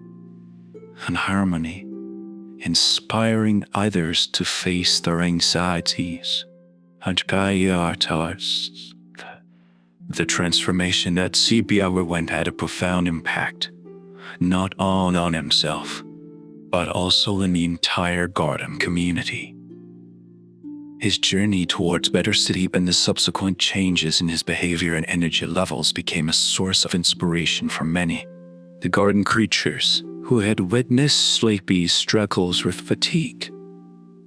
and harmony, inspiring others to face their anxieties and prioritize. The transformation that Sleepy underwent had a profound impact, not only on himself, but also in the entire garden community. His journey towards better sleep and the subsequent changes in his behavior and energy levels became a source of inspiration for many. The garden creatures, who had witnessed Sleepy's struggles with fatigue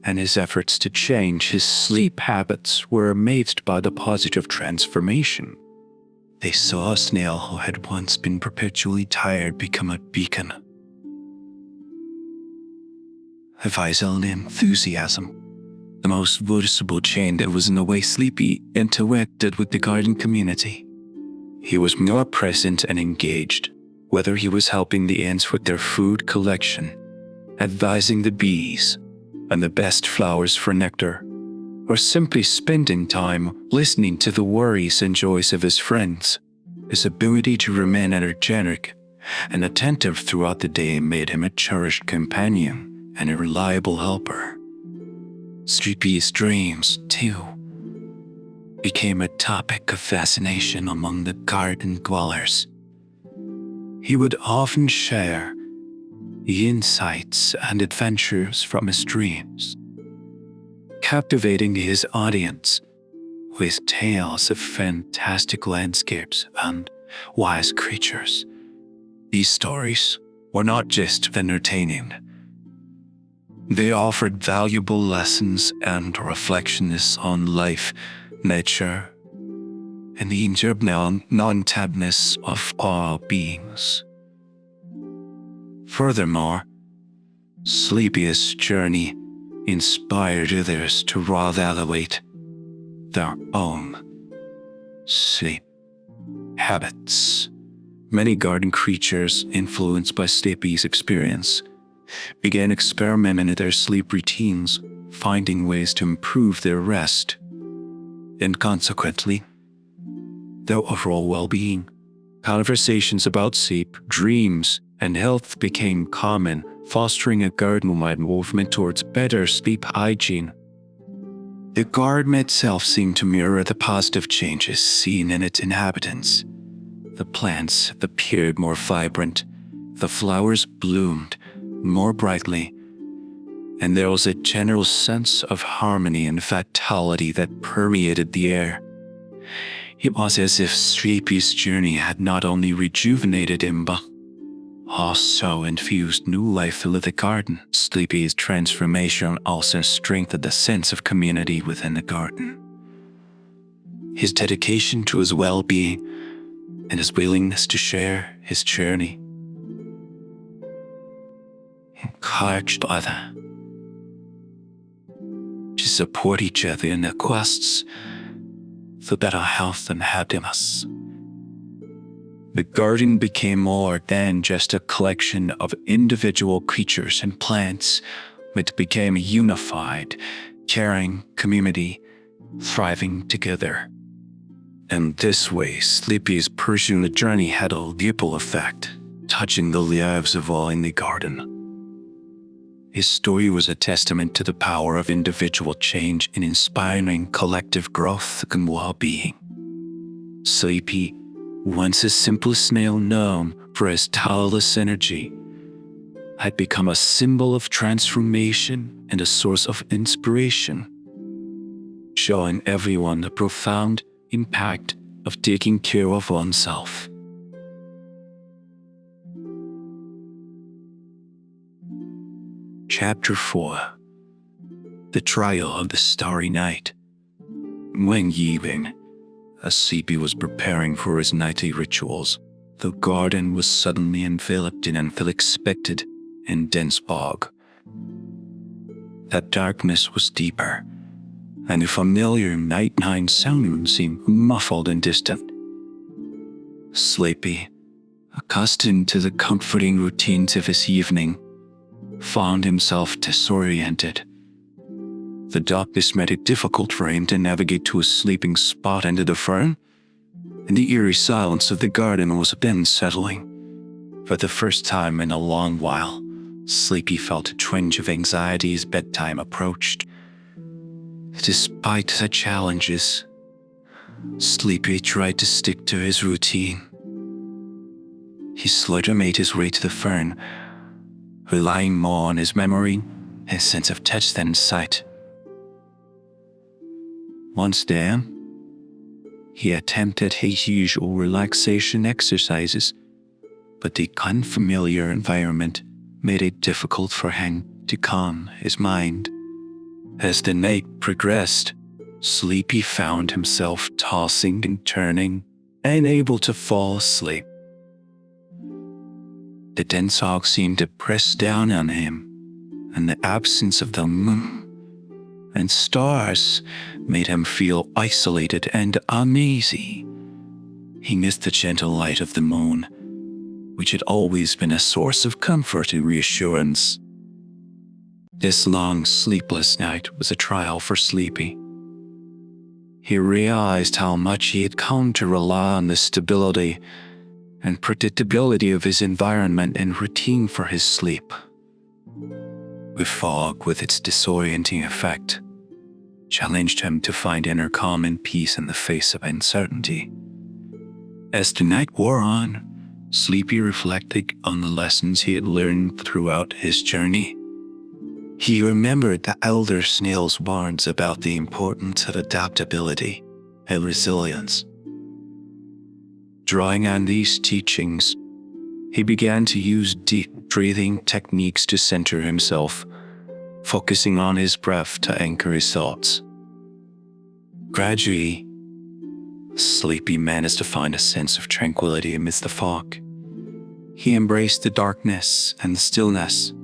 and his efforts to change his sleep habits, were amazed by the positive transformation. They saw a snail who had once been perpetually tired become a beacon of vital enthusiasm. The most noticeable change that was in the way Sleepy interacted with the garden community. He was more present and engaged, whether he was helping the ants with their food collection, advising the bees on the best flowers for nectar, or simply spending time listening to the worries and joys of his friends. His ability to remain energetic and attentive throughout the day made him a cherished companion and a reliable helper. Sleepy's dreams, too, became a topic of fascination among the garden dwellers. He would often share the insights and adventures from his dreams, captivating his audience with tales of fantastic landscapes and wise creatures. These stories were not just entertaining. They offered valuable lessons and reflections on life, nature, and the eternal non-tabness of all beings. Furthermore, Sleepy's journey inspired others to reevaluate their own sleep habits. Many garden creatures, influenced by Sleepy's experience, began experimenting with their sleep routines, finding ways to improve their rest and consequently their overall well-being. Conversations about sleep, dreams, and health became common, fostering a garden-wide movement towards better sleep hygiene. The garden itself seemed to mirror the positive changes seen in its inhabitants. The plants appeared more vibrant, the flowers bloomed more brightly, and there was a general sense of harmony and vitality that permeated the air. It was as if Sleepy's journey had not only rejuvenated him, but also infused new life into the garden. Sleepy's transformation also strengthened the sense of community within the garden. His dedication to his well-being and his willingness to share his journey encouraged others to support each other in their quests for better health and happiness. The garden became more than just a collection of individual creatures and plants. It became a unified, caring community, thriving together. In this way, Sleepy's personal journey had a ripple effect, touching the lives of all in the garden. His story was a testament to the power of individual change in inspiring collective growth and well-being. Sleepy, once a simple snail known for his tireless energy, had become a symbol of transformation and a source of inspiration, showing everyone the profound impact of taking care of oneself. Chapter 4. The Trial of the Starry Night. One evening, as Sleepy was preparing for his nightly rituals, the garden was suddenly enveloped in an unexpected and dense fog. That darkness was deeper, and the familiar nighttime sound seemed muffled and distant. Sleepy, accustomed to the comforting routines of his evening, found himself disoriented. The darkness made it difficult for him to navigate to a sleeping spot under the fern, and the eerie silence of the garden was then settling. For the first time in a long while, Sleepy felt a twinge of anxiety as bedtime approached. Despite the challenges, Sleepy tried to stick to his routine. He slowly made his way to the fern, relying more on his memory, his sense of touch than sight. Once there, he attempted his usual relaxation exercises, but the unfamiliar environment made it difficult for him to calm his mind. As the night progressed, Sleepy found himself tossing and turning, unable to fall asleep. The dense fog seemed to press down on him, and the absence of the moon and stars made him feel isolated and uneasy. He missed the gentle light of the moon, which had always been a source of comfort and reassurance. This long, sleepless night was a trial for Sleepy. He realized how much he had come to rely on the stability and predictability of his environment and routine for his sleep. The fog, with its disorienting effect, challenged him to find inner calm and peace in the face of uncertainty. As the night wore on, Sleepy reflected on the lessons he had learned throughout his journey. He remembered the elder Snail's warnings about the importance of adaptability and resilience. Drawing on these teachings, he began to use deep breathing techniques to center himself, focusing on his breath to anchor his thoughts. Gradually, Sleepy managed to find a sense of tranquility amidst the fog. He embraced the darkness and the stillness,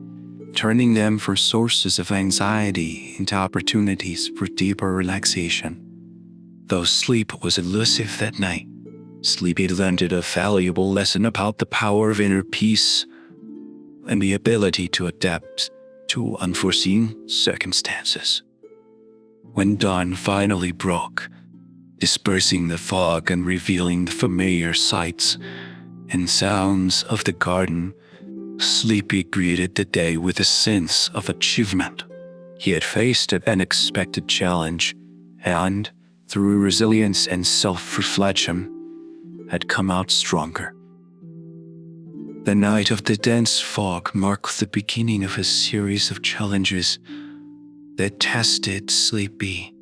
turning them from sources of anxiety into opportunities for deeper relaxation. Though sleep was elusive that night, Sleepy learned a valuable lesson about the power of inner peace and the ability to adapt to unforeseen circumstances. When dawn finally broke, dispersing the fog and revealing the familiar sights and sounds of the garden, Sleepy greeted the day with a sense of achievement. He had faced an unexpected challenge and, through resilience and self-reflection, had come out stronger. The night of the dense fog marked the beginning of a series of challenges that tested Sleepy,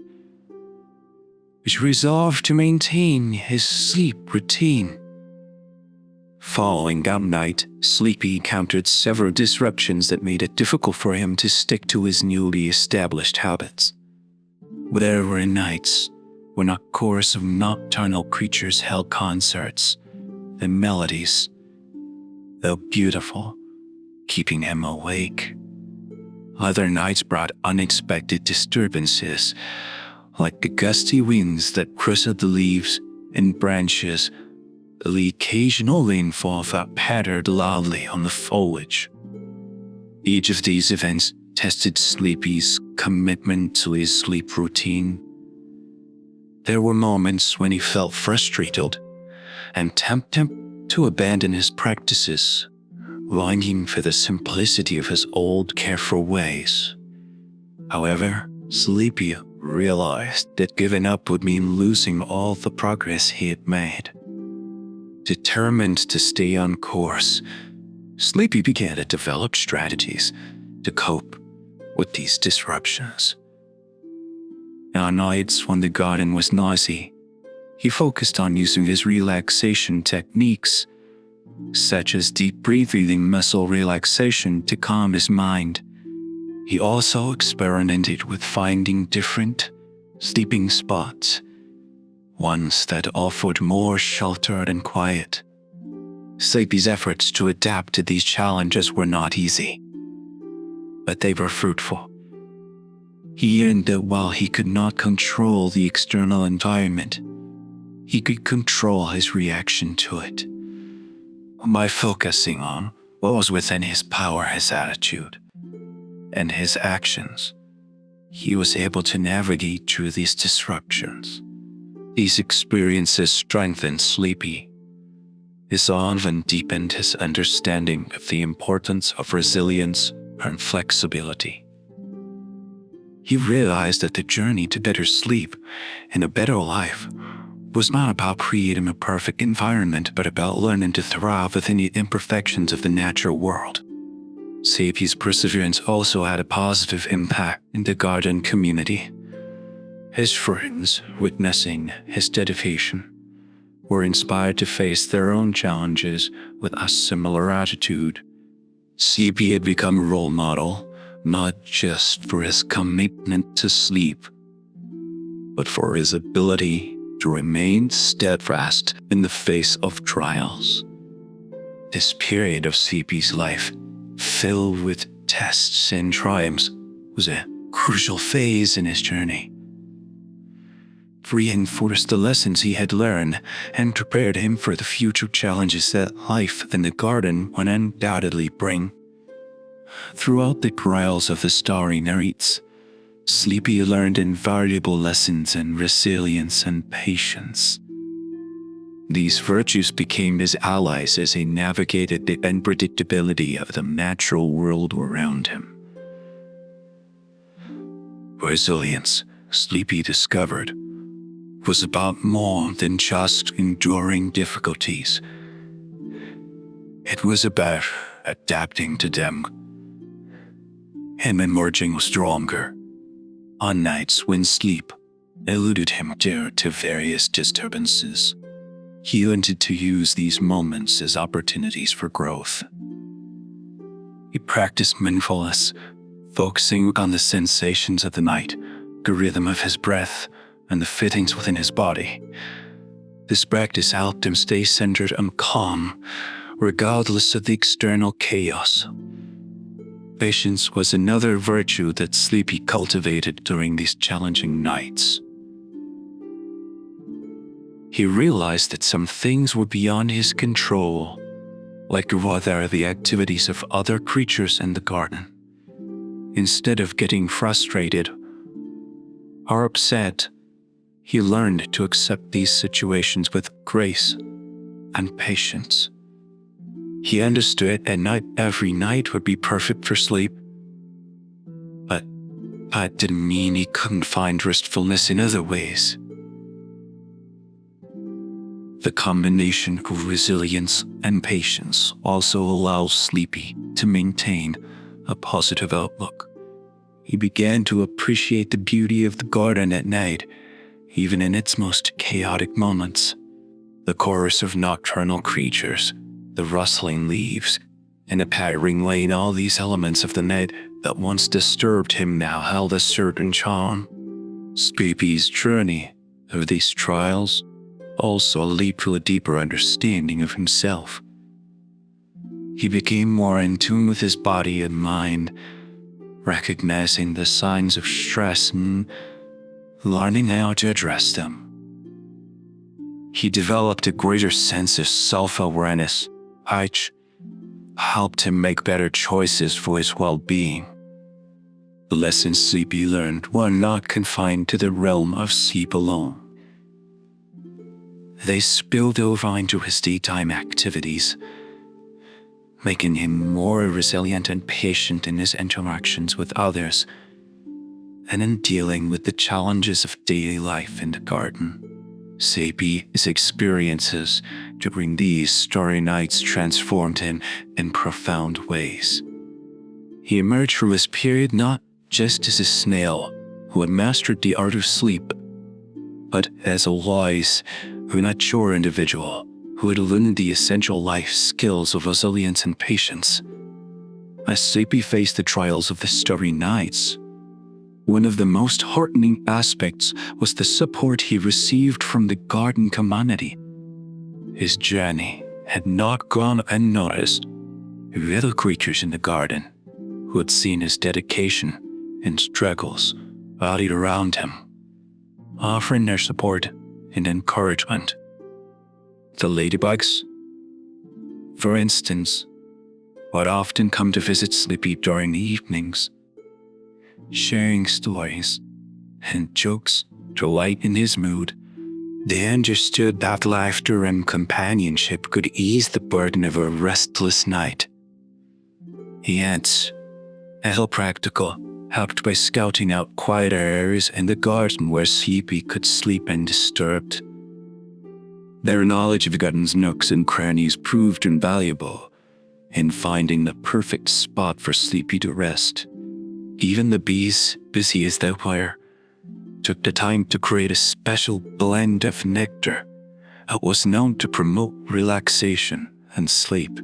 which resolved to maintain his sleep routine. Following that night, Sleepy encountered several disruptions that made it difficult for him to stick to his newly established habits. There were nights when a chorus of nocturnal creatures held concerts, the melodies, though beautiful, keeping him awake. Other nights brought unexpected disturbances, like the gusty winds that rustled the leaves and branches, the occasional rainfall that pattered loudly on the foliage. Each of these events tested Sleepy's commitment to his sleep routine. There were moments when he felt frustrated and tempted to abandon his practices, longing for the simplicity of his old careful ways. However, Sleepy realized that giving up would mean losing all the progress he had made. Determined to stay on course, Sleepy began to develop strategies to cope with these disruptions. On nights when the garden was noisy, he focused on using his relaxation techniques, such as deep breathing, muscle relaxation, to calm his mind. He also experimented with finding different sleeping spots, ones that offered more shelter and quiet. Sleepy's efforts to adapt to these challenges were not easy, but they were fruitful. He learned that while he could not control the external environment, he could control his reaction to it. By focusing on what was within his power, his attitude, and his actions, he was able to navigate through these disruptions. These experiences strengthened Sleepy. His awe and deepened his understanding of the importance of resilience and flexibility. He realized that the journey to better sleep and a better life was not about creating a perfect environment, but about learning to thrive within the imperfections of the natural world. Sleepy's perseverance also had a positive impact in the garden community. His friends, witnessing his dedication, were inspired to face their own challenges with a similar attitude. Sleepy had become a role model, not just for his commitment to sleep, but for his ability to remain steadfast in the face of trials. This period of Sleepy's life, filled with tests and triumphs, was a crucial phase in his journey. It reinforced the lessons he had learned and prepared him for the future challenges that life and the garden would undoubtedly bring. Throughout the trials of the story narrates, Sleepy learned invaluable lessons in resilience and patience. These virtues became his allies as he navigated the unpredictability of the natural world around him. Resilience, Sleepy discovered was about more than just enduring difficulties. It was about adapting to them and emerging stronger on nights when sleep eluded him due to various disturbances. He wanted to use these moments as opportunities for growth. He practiced mindfulness, focusing on the sensations of the night, the rhythm of his breath, and the fittings within his body. This practice helped him stay centered and calm, regardless of the external chaos. Patience was another virtue that Sleepy cultivated during these challenging nights. He realized that some things were beyond his control, like the activities of other creatures in the garden. Instead of getting frustrated or upset, he learned to accept these situations with grace and patience. He understood that not every night would be perfect for sleep, but that didn't mean he couldn't find restfulness in other ways. The combination of resilience and patience also allows Sleepy to maintain a positive outlook. He began to appreciate the beauty of the garden at night, even in its most chaotic moments. The chorus of nocturnal creatures, the rustling leaves, and the pattering rain, all these elements of the night that once disturbed him now held a certain charm. Sleepy's journey through these trials also led to a deeper understanding of himself. He became more in tune with his body and mind, recognizing the signs of stress and learning how to address them. He developed a greater sense of self-awareness, which helped him make better choices for his well-being. The lessons Sleepy learned were not confined to the realm of sleep alone. They spilled over into his daytime activities, making him more resilient and patient in his interactions with others and in dealing with the challenges of daily life in the garden. Sleepy's experiences during these starry nights transformed him in profound ways. He emerged from this period not just as a snail who had mastered the art of sleep, but as a wise, mature individual who had learned the essential life skills of resilience and patience. As Sleepy faced the trials of the starry nights, one of the most heartening aspects was the support he received from the garden community. His journey had not gone unnoticed. The other creatures in the garden, who had seen his dedication and struggles, rallied around him, offering their support and encouragement. The ladybugs, for instance, would often come to visit Sleepy during the evenings, sharing stories and jokes to lighten his mood. They understood that laughter and companionship could ease the burden of a restless night. Ants, a little practical, helped by scouting out quieter areas in the garden where Sleepy could sleep undisturbed. Their knowledge of the garden's nooks and crannies proved invaluable in finding the perfect spot for Sleepy to rest. Even the bees, busy as they were, took the time to create a special blend of nectar that was known to promote relaxation and sleep.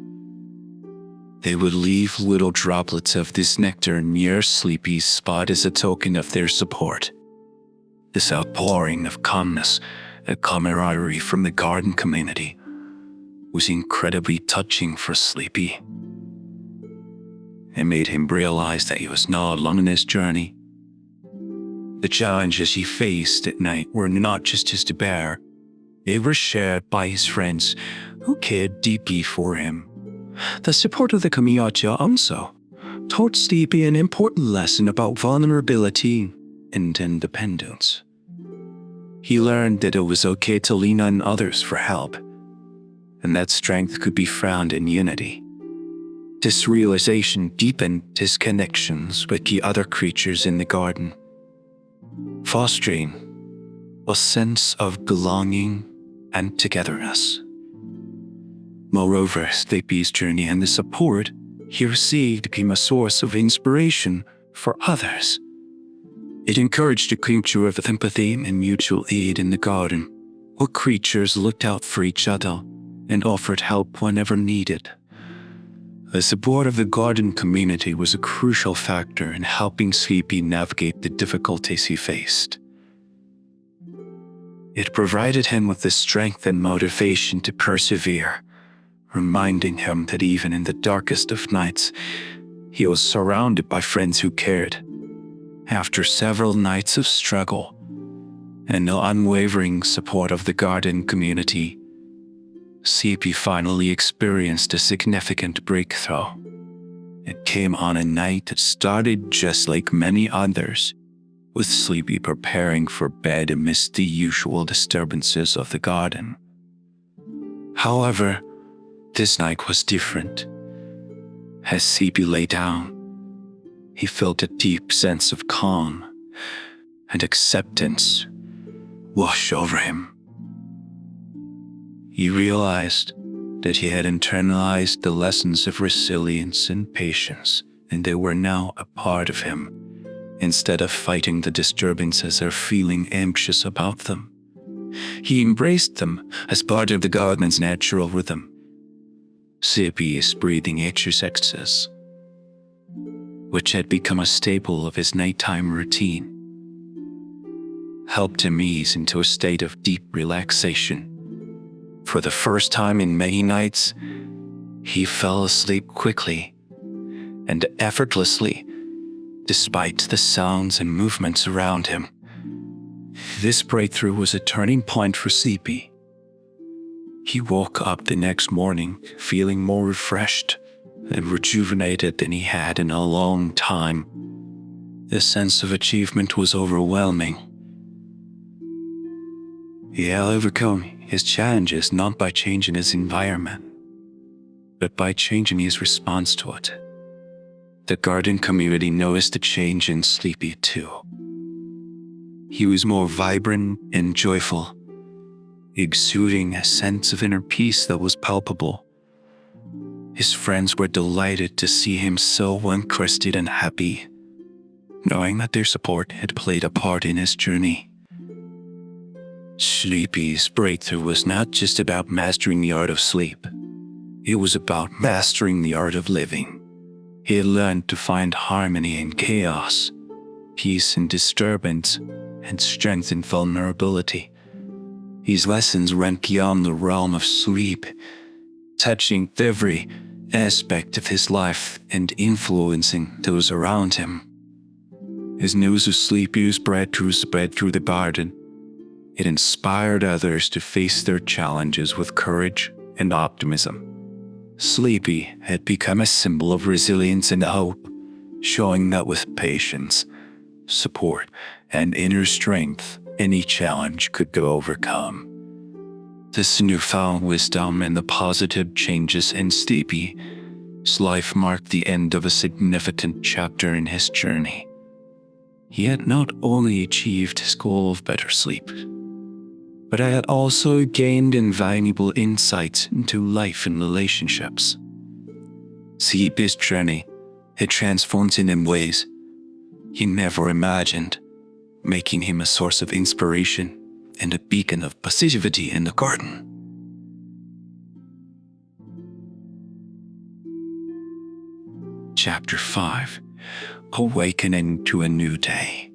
They would leave little droplets of this nectar near Sleepy's spot as a token of their support. This outpouring of calmness and camaraderie from the garden community was incredibly touching for Sleepy. It made him realize that he was not alone in his journey. The challenges he faced at night were not just his to bear. They were shared by his friends who cared deeply for him. The support of the community also taught Sleepy an important lesson about vulnerability and independence. He learned that it was okay to lean on others for help, and that strength could be found in unity. This realization deepened his connections with the other creatures in the garden. fostering a sense of belonging and togetherness. Moreover, Sleepy's journey and the support he received became a source of inspiration for others. It encouraged a culture of empathy and mutual aid in the garden, where creatures looked out for each other and offered help whenever needed. The support of the garden community was a crucial factor in helping Sleepy navigate the difficulties he faced. It provided him with the strength and motivation to persevere, reminding him that even in the darkest of nights, he was surrounded by friends who cared. After several nights of struggle and the unwavering support of the garden community, Sleepy finally experienced a significant breakthrough. It came on a night that started just like many others, with Sleepy preparing for bed amidst the usual disturbances of the garden. However, this night was different. As Sleepy lay down, he felt a deep sense of calm and acceptance wash over him. He realized that he had internalized the lessons of resilience and patience, and they were now a part of him, instead of fighting the disturbances or feeling anxious about them. He embraced them as part of the garden's natural rhythm. Sleepy's breathing exercises, which had become a staple of his nighttime routine, helped him ease into a state of deep relaxation. For the first time in many nights, he fell asleep quickly and effortlessly, despite the sounds and movements around him. This breakthrough was a turning point for Sleepy. He woke up the next morning feeling more refreshed and rejuvenated than he had in a long time. The sense of achievement was overwhelming. He had overcome his challenges not by changing his environment, but by changing his response to it. The garden community noticed the change in Sleepy too. He was more vibrant and joyful, exuding a sense of inner peace that was palpable. His friends were delighted to see him so uncrusted and happy, knowing that their support had played a part in his journey. Sleepy's breakthrough was not just about mastering the art of sleep. It was about mastering the art of living. He had learned to find harmony in chaos, peace in disturbance, and strength in vulnerability. These lessons went beyond the realm of sleep, touching every aspect of his life and influencing those around him. His news of Sleepy spread through the garden. It inspired others to face their challenges with courage and optimism. Sleepy had become a symbol of resilience and hope, showing that with patience, support, and inner strength, any challenge could be overcome. This newfound wisdom and the positive changes in Sleepy's life marked the end of a significant chapter in his journey. He had not only achieved his goal of better sleep, but I had also gained invaluable insights into life and relationships. Sleepy's journey had transformed him in ways he never imagined, making him a source of inspiration and a beacon of positivity in the garden. Chapter 5: Awakening to a New Day.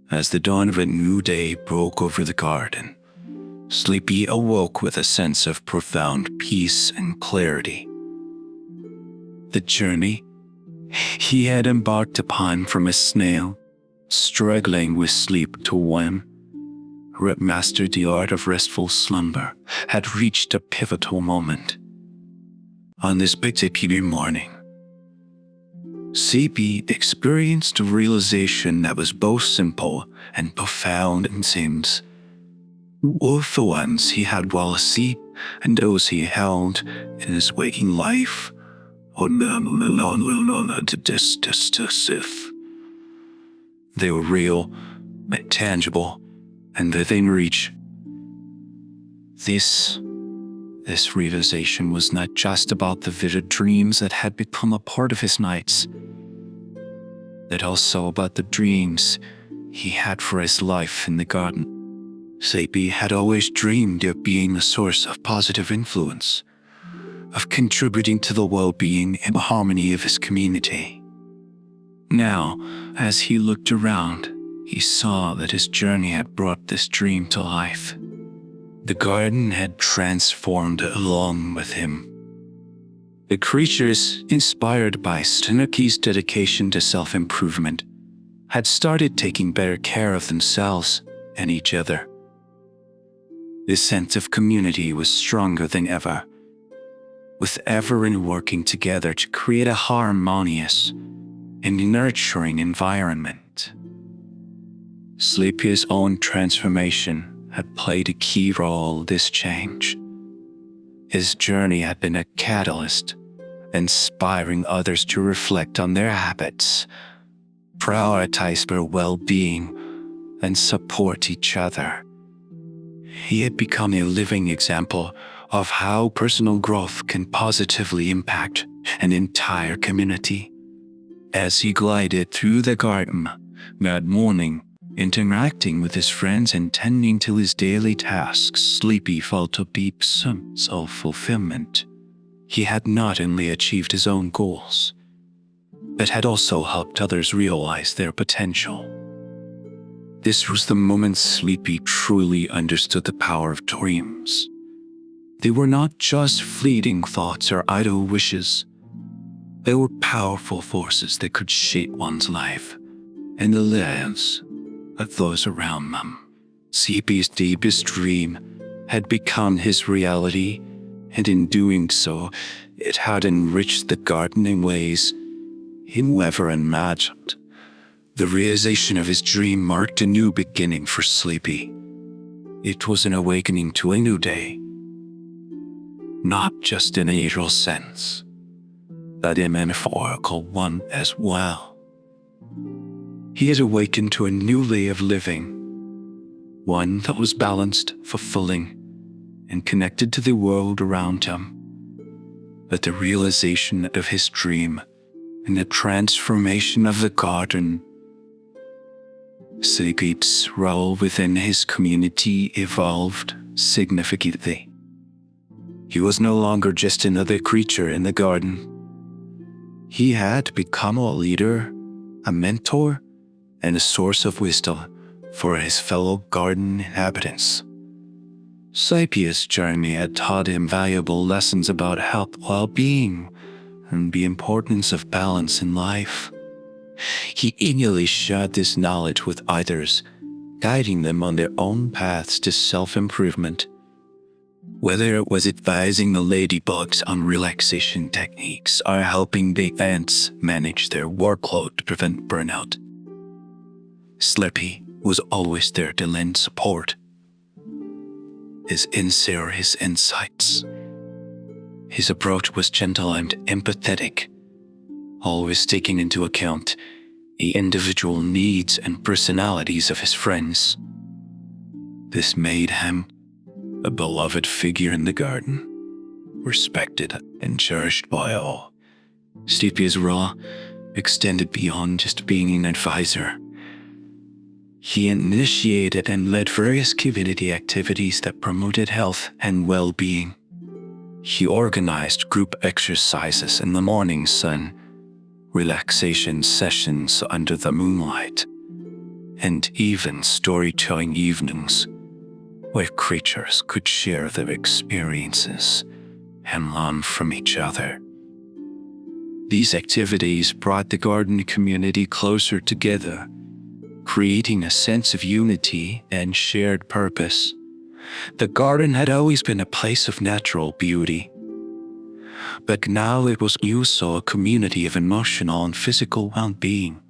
As the dawn of a new day broke over the garden, Sleepy awoke with a sense of profound peace and clarity. The journey he had embarked upon from a snail, struggling with sleep, to one who had mastered the art of restful slumber, had reached a pivotal moment. On this particular morning, Sleepy experienced a realization that was both simple and profound in sense. Both the ones he had while asleep and those he held in his waking life. They were real, tangible, and within reach. This realization was not just about the vivid dreams that had become a part of his nights, but also about the dreams he had for his life in the garden. Sleepy had always dreamed of being a source of positive influence, of contributing to the well-being and harmony of his community. Now, as he looked around, he saw that his journey had brought this dream to life. The garden had transformed along with him. The creatures, inspired by Snooky's dedication to self-improvement, had started taking better care of themselves and each other. This sense of community was stronger than ever, with everyone working together to create a harmonious and nurturing environment. Sleepy's own transformation had played a key role in this change. His journey had been a catalyst, inspiring others to reflect on their habits, prioritize their well-being, and support each other. He had become a living example of how personal growth can positively impact an entire community. As he glided through the garden that morning, interacting with his friends and tending to his daily tasks, Sleepy felt a deep sense of fulfillment. He had not only achieved his own goals, but had also helped others realize their potential. This was the moment Sleepy truly understood the power of dreams. They were not just fleeting thoughts or idle wishes. They were powerful forces that could shape one's life and the lives of those around them. Sleepy's deepest dream had become his reality, and in doing so, it had enriched the garden in ways he never imagined. The realization of his dream marked a new beginning for Sleepy. It was an awakening to a new day, not just in a literal sense, but a metaphorical one as well. He had awakened to a new way of living, one that was balanced, fulfilling, and connected to the world around him. But the realization of his dream and the transformation of the garden, Sleepy's role within his community evolved significantly. He was no longer just another creature in the garden. He had become a leader, a mentor, and a source of wisdom for his fellow garden inhabitants. Sleepy's journey had taught him valuable lessons about health, well-being, and the importance of balance in life. He eagerly shared this knowledge with others, guiding them on their own paths to self-improvement. Whether it was advising the ladybugs on relaxation techniques or helping the ants manage their workload to prevent burnout, Sleepy was always there to lend support. His insights. His approach was gentle and empathetic, always taking into account the individual needs and personalities of his friends. This made him a beloved figure in the garden, respected and cherished by all. Sleepy's role extended beyond just being an advisor. He initiated and led various community activities that promoted health and well-being. He organized group exercises in the morning sun, relaxation sessions under the moonlight, and even storytelling evenings where creatures could share their experiences and learn from each other. These activities brought the garden community closer together, creating a sense of unity and shared purpose. The garden had always been a place of natural beauty, but now it was also a community of emotional and physical well-being.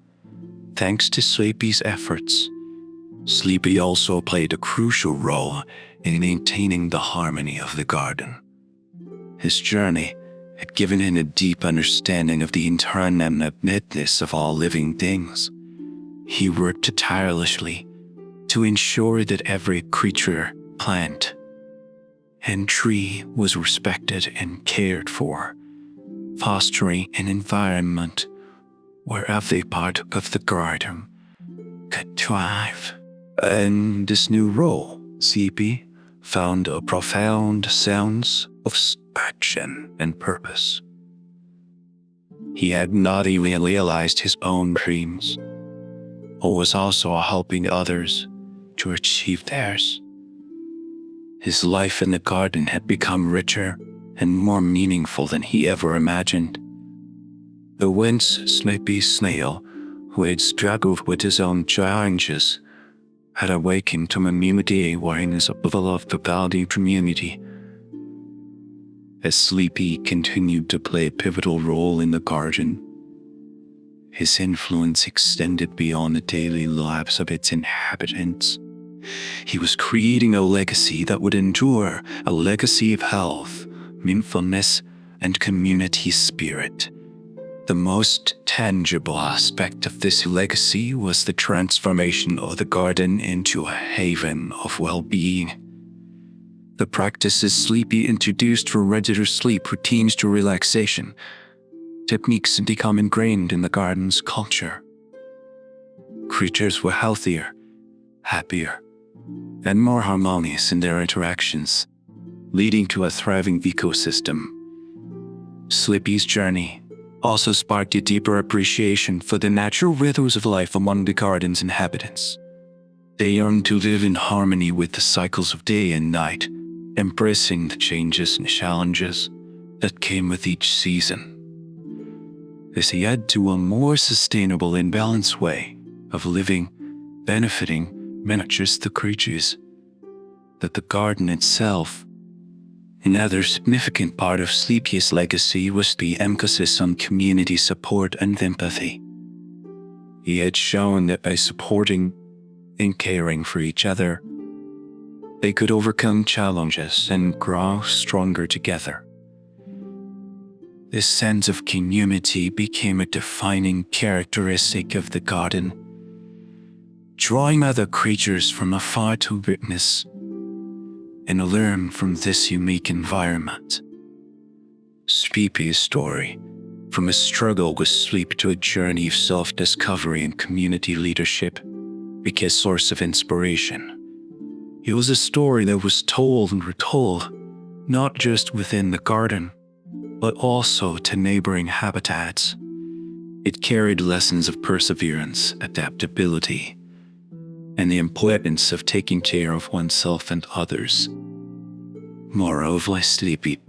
Thanks to Sleepy's efforts, Sleepy also played a crucial role in maintaining the harmony of the garden. His journey had given him a deep understanding of the interdependence of all living things. He worked tirelessly to ensure that every creature, plant, and tree was respected and cared for, fostering an environment where every part of the garden could thrive. In this new role, CP found a profound sense of passion and purpose. He had not even realized his own dreams, or was also helping others to achieve theirs. His life in the garden had become richer and more meaningful than he ever imagined. The once sleepy snail, who had struggled with his own challenges, had awakened to immunity wearing his beloved body community. As Sleepy continued to play a pivotal role in the garden, his influence extended beyond the daily lives of its inhabitants. He was creating a legacy that would endure, a legacy of health, mindfulness, and community spirit. The most tangible aspect of this legacy was the transformation of the garden into a haven of well-being. The practices Sleepy introduced from regular sleep routines to relaxation techniques had become ingrained in the garden's culture. Creatures were healthier, happier, and more harmonious in their interactions, leading to a thriving ecosystem. Sleepy's journey also sparked a deeper appreciation for the natural rhythms of life among the garden's inhabitants. They yearned to live in harmony with the cycles of day and night, embracing the changes and challenges that came with each season. This led to a more sustainable and balanced way of living, benefiting not just the creatures, but the garden itself. Another significant part of Sleepy's legacy was the emphasis on community support and empathy. He had shown that by supporting and caring for each other, they could overcome challenges and grow stronger together. This sense of community became a defining characteristic of the garden, drawing other creatures from afar to witness and learn from this unique environment. Sleepy's story, from a struggle with sleep to a journey of self-discovery and community leadership, became a source of inspiration. It was a story that was told and retold, not just within the garden, but also to neighboring habitats. It carried lessons of perseverance, adaptability, and the importance of taking care of oneself and others. Moreover, Sleepy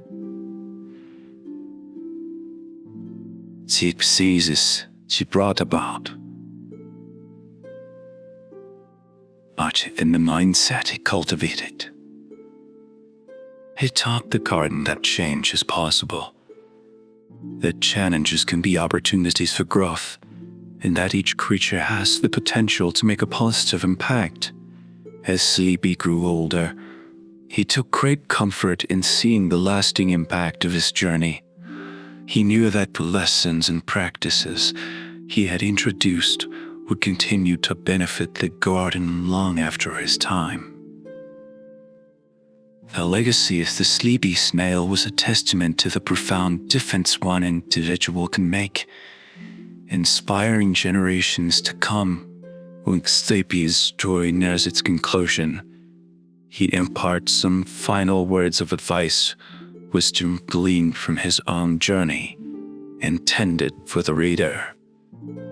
diseases she brought about, but in the mindset he cultivated. He taught the garden that change is possible, that challenges can be opportunities for growth, and that each creature has the potential to make a positive impact. As Sleepy grew older, he took great comfort in seeing the lasting impact of his journey. He knew that the lessons and practices he had introduced would continue to benefit the garden long after his time. The legacy of the Sleepy Snail was a testament to the profound difference one individual can make, inspiring generations to come. When Sleepy's story nears its conclusion, he imparts some final words of advice, wisdom gleaned from his own journey, intended for the reader.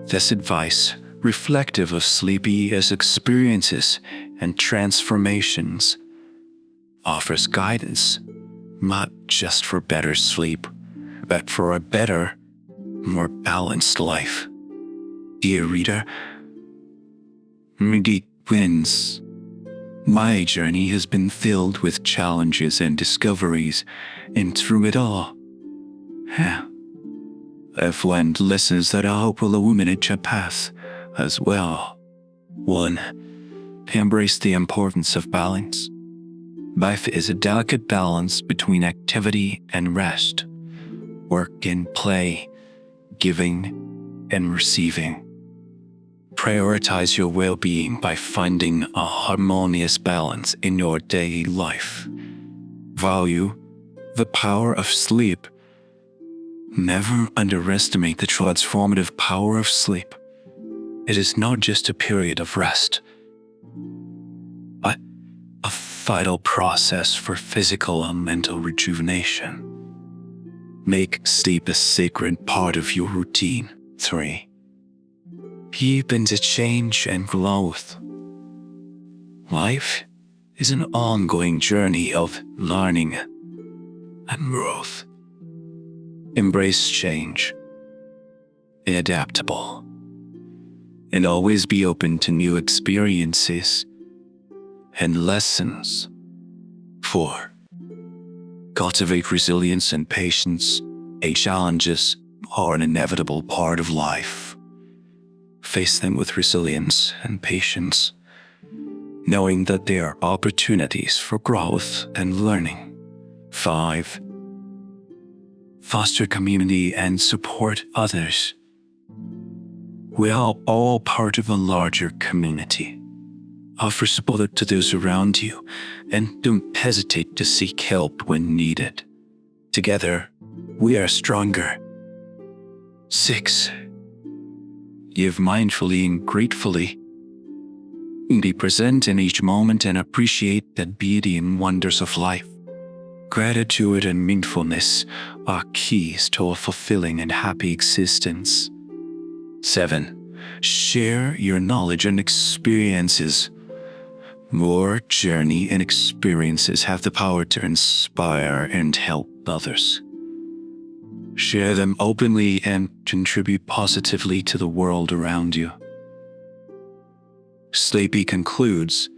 This advice, reflective of Sleepy's experiences and transformations, offers guidance, not just for better sleep, but for a better, more balanced life. Dear reader, Midi wins. My journey has been filled with challenges and discoveries, and through it all, I've learned lessons that I hope will illuminate your path as well. 1. Embrace the importance of balance. Life is a delicate balance between activity and rest, work and play, giving and receiving. prioritize your well-being by finding a harmonious balance in your daily life. Value the power of sleep. Never underestimate the transformative power of sleep. It is not just a period of rest, but a vital process for physical and mental rejuvenation. Make sleep a sacred part of your routine. 3. Peep into change and growth. Life is an ongoing journey of learning and growth. Embrace change, be adaptable, and always be open to new experiences and lessons. 4. Cultivate resilience and patience. Challenges are an inevitable part of life. Face them with resilience and patience, knowing that they are opportunities for growth and learning. 5. Foster community and support others. We are all part of a larger community. Offer support to those around you, and don't hesitate to seek help when needed. Together, we are stronger. 6. Give mindfully and gratefully. Be present in each moment and appreciate the beauty and wonders of life. Gratitude and mindfulness are keys to a fulfilling and happy existence. 7. Share your knowledge and experiences. Your journey and experiences have the power to inspire and help others. Share them openly and contribute positively to the world around you. Sleepy concludes,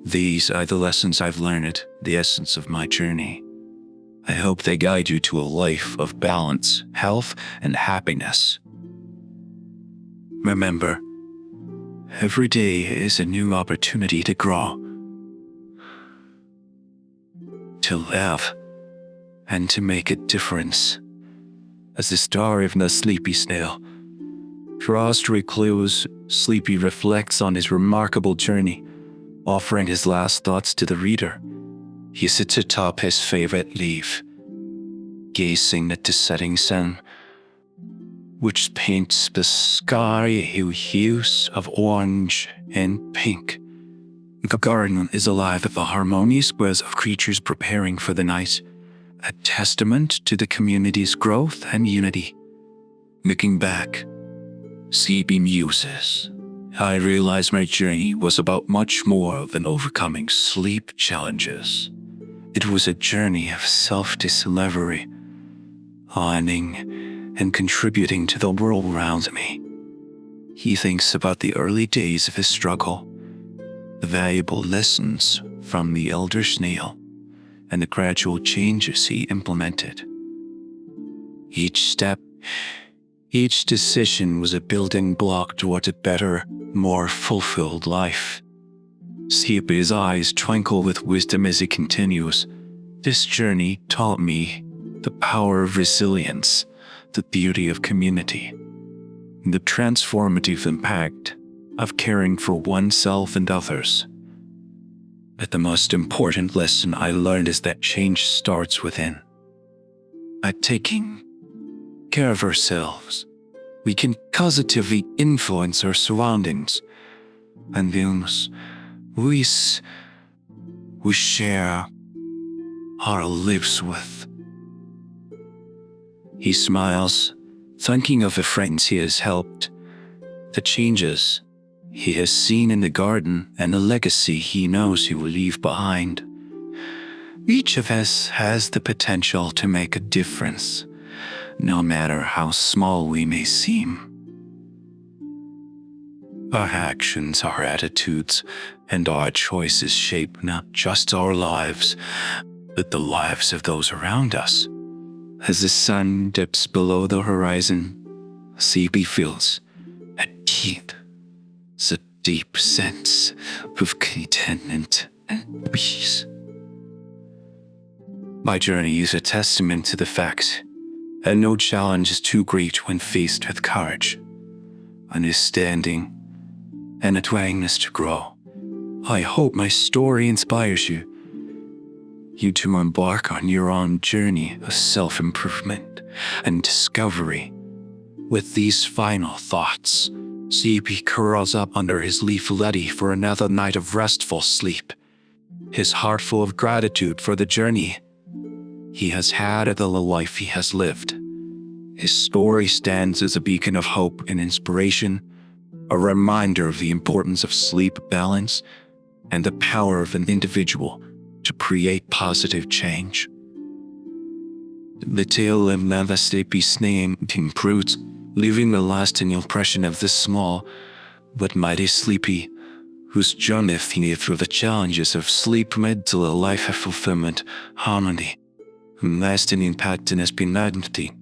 "These are the lessons I've learned, the essence of my journey. I hope they guide you to a life of balance, health, and happiness." Remember, every day is a new opportunity to grow, to live, and to make a difference. As the star of the sleepy snail draws to a close, Sleepy reflects on his remarkable journey, offering his last thoughts to the reader. He sits atop his favorite leaf, gazing at the setting sun, which paints the sky hues of orange and pink. The garden is alive with a harmonious buzz of creatures preparing for the night, a testament to the community's growth and unity. Looking back, Sleepy muses, I realized my journey was about much more than overcoming sleep challenges. It was a journey of self-discovery, learning and contributing to the world around me. He thinks about the early days of his struggle, the valuable lessons from the elder Snail, and the gradual changes he implemented. Each step, each decision was a building block toward a better, more fulfilled life. Sleepy's eyes twinkle with wisdom as he continues. This journey taught me the power of resilience, the beauty of community, and the transformative impact of caring for oneself and others. But the most important lesson I learned is that change starts within. By taking care of ourselves, we can positively influence our surroundings and those we share our lives with. He smiles, thinking of the friends he has helped, the changes he has seen in the garden, and the legacy he knows he will leave behind. Each of us has the potential to make a difference, no matter how small we may seem. Our actions, our attitudes, and our choices shape not just our lives, but the lives of those around us. As the sun dips below the horizon, Sleepy feels a deep sense of contentment and peace. My journey is a testament to the fact that no challenge is too great when faced with courage, understanding, and a willingness to grow. I hope my story inspires you to embark on your own journey of self-improvement and discovery. With these final thoughts, CP curls up under his leaf ready for another night of restful sleep, his heart full of gratitude for the journey he has had and the life he has lived. His story stands as a beacon of hope and inspiration, a reminder of the importance of sleep balance and the power of an individual to create positive change. The tale of the sleepy snail concludes, leaving a lasting impression of the small but mighty sleepy, whose journey through the challenges of sleep led to a life of fulfillment, harmony, and lasting impact in his identity.